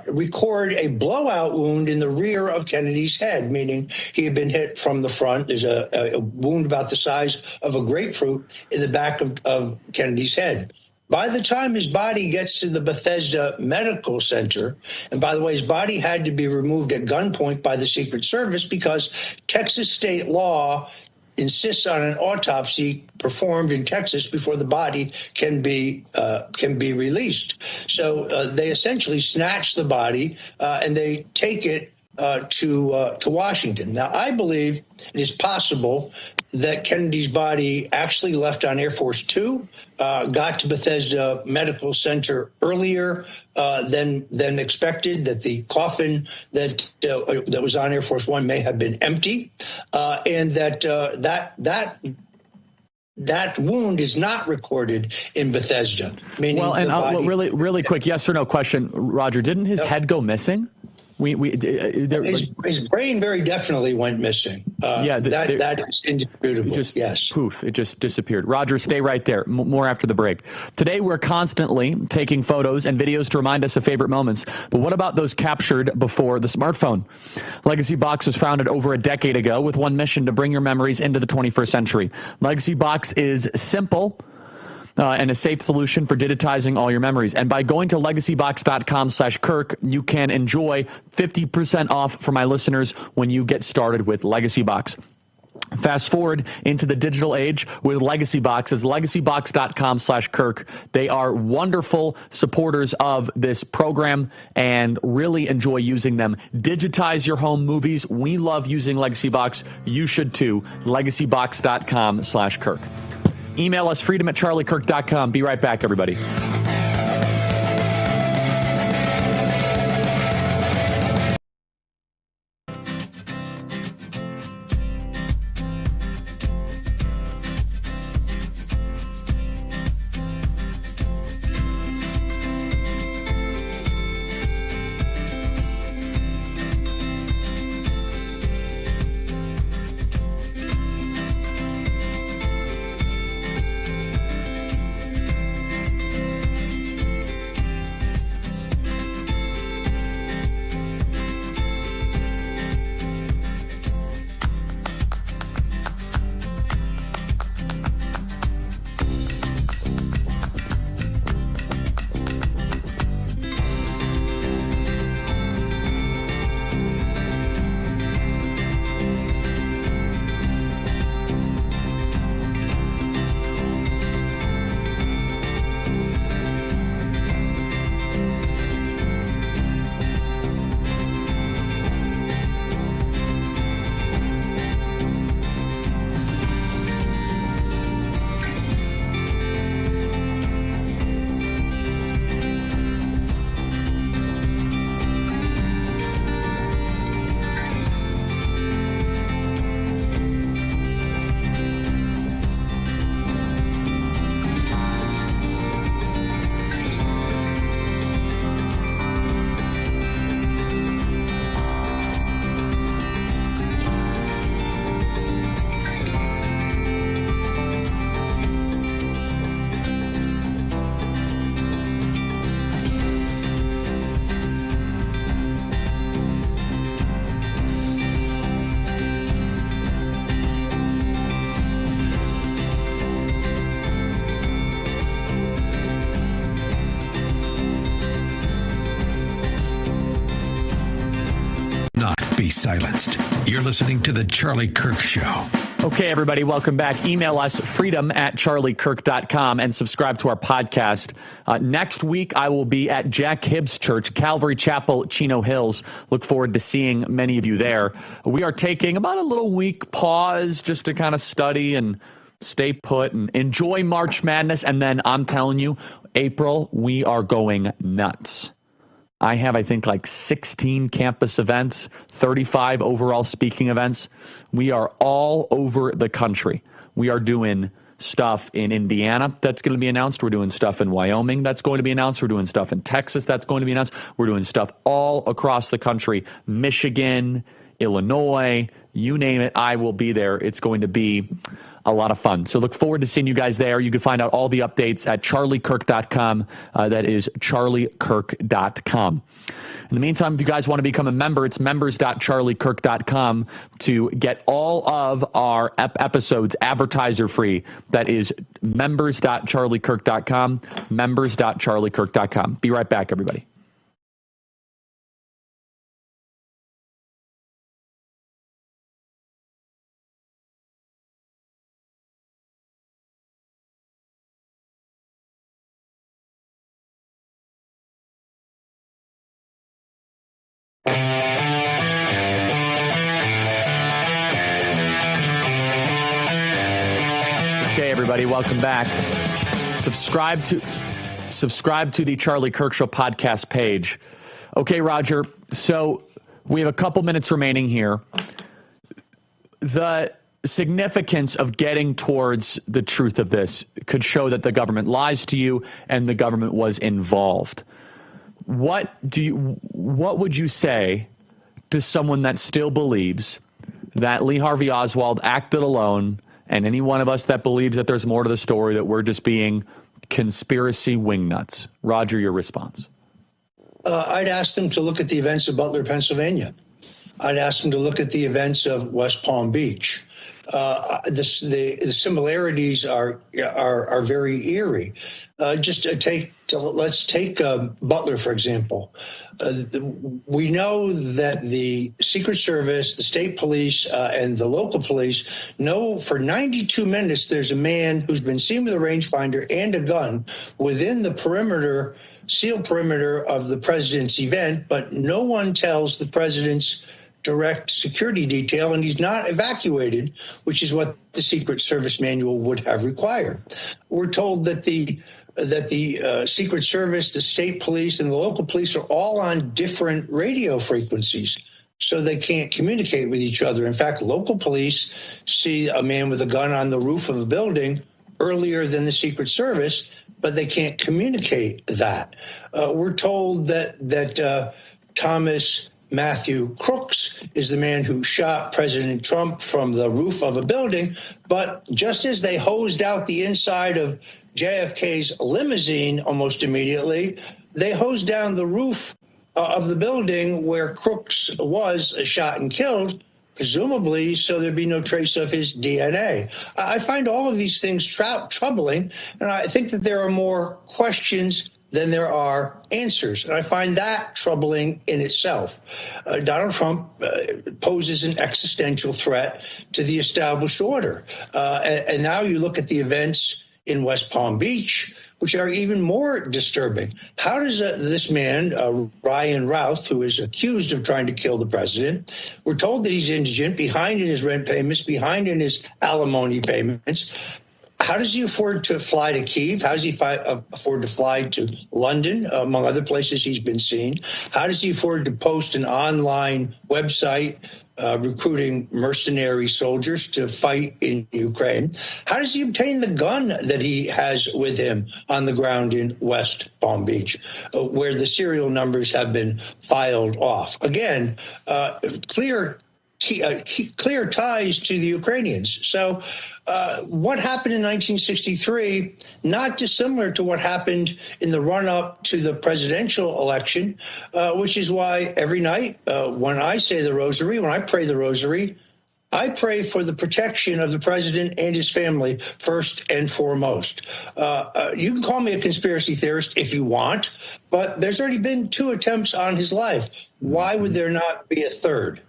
record a blowout wound in the rear of Kennedy's head, meaning he had been hit from the front. There's a wound about the size of a grapefruit in the back of Kennedy's head. By the time his body gets to the Bethesda Medical Center, and by the way, his body had to be removed at gunpoint by the Secret Service because Texas state law insists on an autopsy performed in Texas before the body can be released. So they essentially snatch the body and they take it to Washington. Now, I believe it is possible that Kennedy's body actually left on Air Force Two, got to Bethesda Medical Center earlier than expected. That the coffin that was on Air Force One may have been empty, and that wound is not recorded in Bethesda. Well, and really quick, yes or no question, Roger. Didn't his head go missing? His brain very definitely went missing. That is indisputable. Yes. Poof, it just disappeared. Roger, stay right there. More after the break. Today, we're constantly taking photos and videos to remind us of favorite moments. But what about those captured before the smartphone? Legacy Box was founded over a decade ago with one mission: to bring your memories into the 21st century. Legacy Box is simple and a safe solution for digitizing all your memories. And by going to legacybox.com/Kirk, you can enjoy 50% off for my listeners when you get started with Legacy Box. Fast forward into the digital age with Legacy Box. It's legacybox.com/Kirk. They are wonderful supporters of this program and really enjoy using them. Digitize your home movies. We love using Legacy Box. You should too. legacybox.com/Kirk. Email us, freedom@charliekirk.com. Be right back, everybody. Be silenced. You're listening to The Charlie Kirk Show. Okay, everybody, welcome back. Email us, freedom@charliekirk.com, and subscribe to our podcast. Next week, I will be at Jack Hibbs Church, Calvary Chapel, Chino Hills. Look forward to seeing many of you there. We are taking about a little week pause just to kind of study and stay put and enjoy March Madness. And then I'm telling you, April, we are going nuts. I have, I think, like 16 campus events, 35 overall speaking events. We are all over the country. We are doing stuff in Indiana that's going to be announced. We're doing stuff in Wyoming that's going to be announced. We're doing stuff in Texas that's going to be announced. We're doing stuff all across the country. Michigan, Illinois, you name it, I will be there. It's going to be a lot of fun. So look forward to seeing you guys there. You can find out all the updates at charliekirk.com. That is charliekirk.com. In the meantime, if you guys want to become a member, it's members.charliekirk.com to get all of our episodes advertiser free. That is members.charliekirk.com, members.charliekirk.com. Be right back, everybody. everybody. Welcome back. Subscribe to the Charlie Kirk Show podcast page. Okay, Roger. So we have a couple minutes remaining here. The significance of getting towards the truth of this could show that the government lies to you and the government was involved. What would you say to someone that still believes that Lee Harvey Oswald acted alone, and any one of us that believes that there's more to the story, that we're just being conspiracy wingnuts? Roger, your response. I'd ask them to look at the events of Butler, Pennsylvania. I'd ask them to look at the events of West Palm Beach. The similarities are very eerie. Let's take Butler, for example. We know that the Secret Service, the state police, and the local police know for 92 minutes there's a man who's been seen with a rangefinder and a gun within the sealed perimeter of the president's event, but no one tells the president's direct security detail, and he's not evacuated, which is what the Secret Service manual would have required. We're told that the Secret Service, the state police, and the local police are all on different radio frequencies, so they can't communicate with each other. In fact, local police see a man with a gun on the roof of a building earlier than the Secret Service, but they can't communicate that. We're told that Thomas Matthew Crooks is the man who shot President Trump from the roof of a building, but just as they hosed out the inside of JFK's limousine almost immediately, they hosed down the roof of the building where Crooks was shot and killed, presumably so there'd be no trace of his DNA. I find all of these things troubling, and I think that there are more questions than there are answers. And I find that troubling in itself. Donald Trump poses an existential threat to the established order. And now you look at the events in West Palm Beach, which are even more disturbing. How does this man, Ryan Routh, who is accused of trying to kill the president, we're told that he's indigent, behind in his rent payments, behind in his alimony payments. How does he afford to fly to Kyiv? How does he afford to fly to London, among other places he's been seen? How does he afford to post an online website recruiting mercenary soldiers to fight in Ukraine? How does he obtain the gun that he has with him on the ground in West Palm Beach, where the serial numbers have been filed off? Again, clear ties to the Ukrainians. So what happened in 1963, not dissimilar to what happened in the run-up to the presidential election, which is why every night when I say the rosary, when I pray the rosary, I pray for the protection of the president and his family first and foremost. You can call me a conspiracy theorist if you want, but there's already been 2 attempts on his life. Why would there not be a third?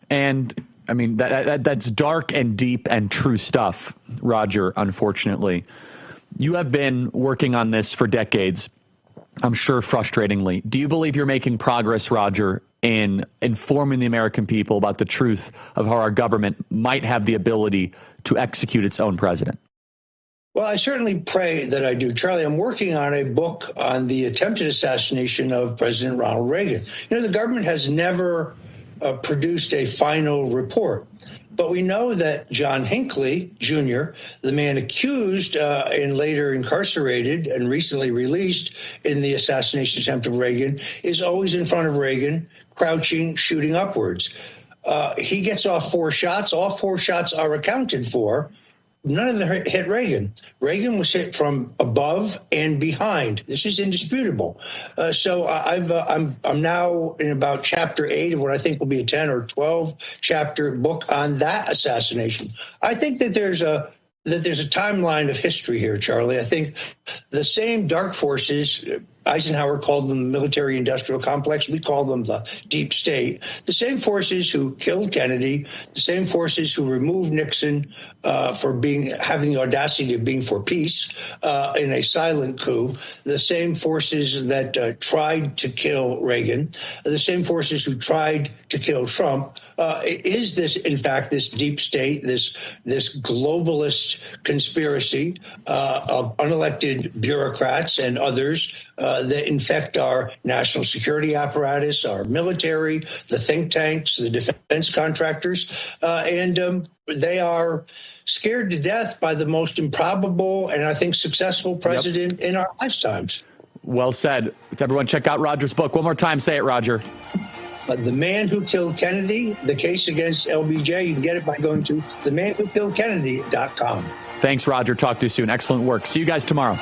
And I mean, that's dark and deep and true stuff, Roger, unfortunately. You have been working on this for decades, I'm sure frustratingly. Do you believe you're making progress, Roger, in informing the American people about the truth of how our government might have the ability to execute its own president? Well, I certainly pray that I do. Charlie, I'm working on a book on the attempted assassination of President Ronald Reagan. You know, the government has never produced a final report. But we know that John Hinckley, Jr., the man accused and later incarcerated and recently released in the assassination attempt of Reagan, is always in front of Reagan, crouching, shooting upwards. He gets off 4 shots. All 4 shots are accounted for. None of them hit Reagan. Reagan was hit from above and behind. This is indisputable. So I'm now in about chapter 8 of what I think will be a 10 or 12 chapter book on that assassination. I think that there's a timeline of history here, Charlie. I think the same dark forces Eisenhower called them the military-industrial complex. We call them the deep state. The same forces who killed Kennedy, the same forces who removed Nixon for having the audacity of being for peace in a silent coup, the same forces that tried to kill Reagan, the same forces who tried to kill Trump. Is this, in fact, this deep state, this globalist conspiracy of unelected bureaucrats and others that infect our national security apparatus, our military, the think tanks, the defense contractors, and they are scared to death by the most improbable and I think successful president in our lifetimes. Well said. Everyone, check out Roger's book. One more time, say it, Roger. The Man Who Killed Kennedy, the case against LBJ. You can get it by going to themanwhokilledkennedy.com. Thanks, Roger. Talk to you soon. Excellent work. See you guys tomorrow.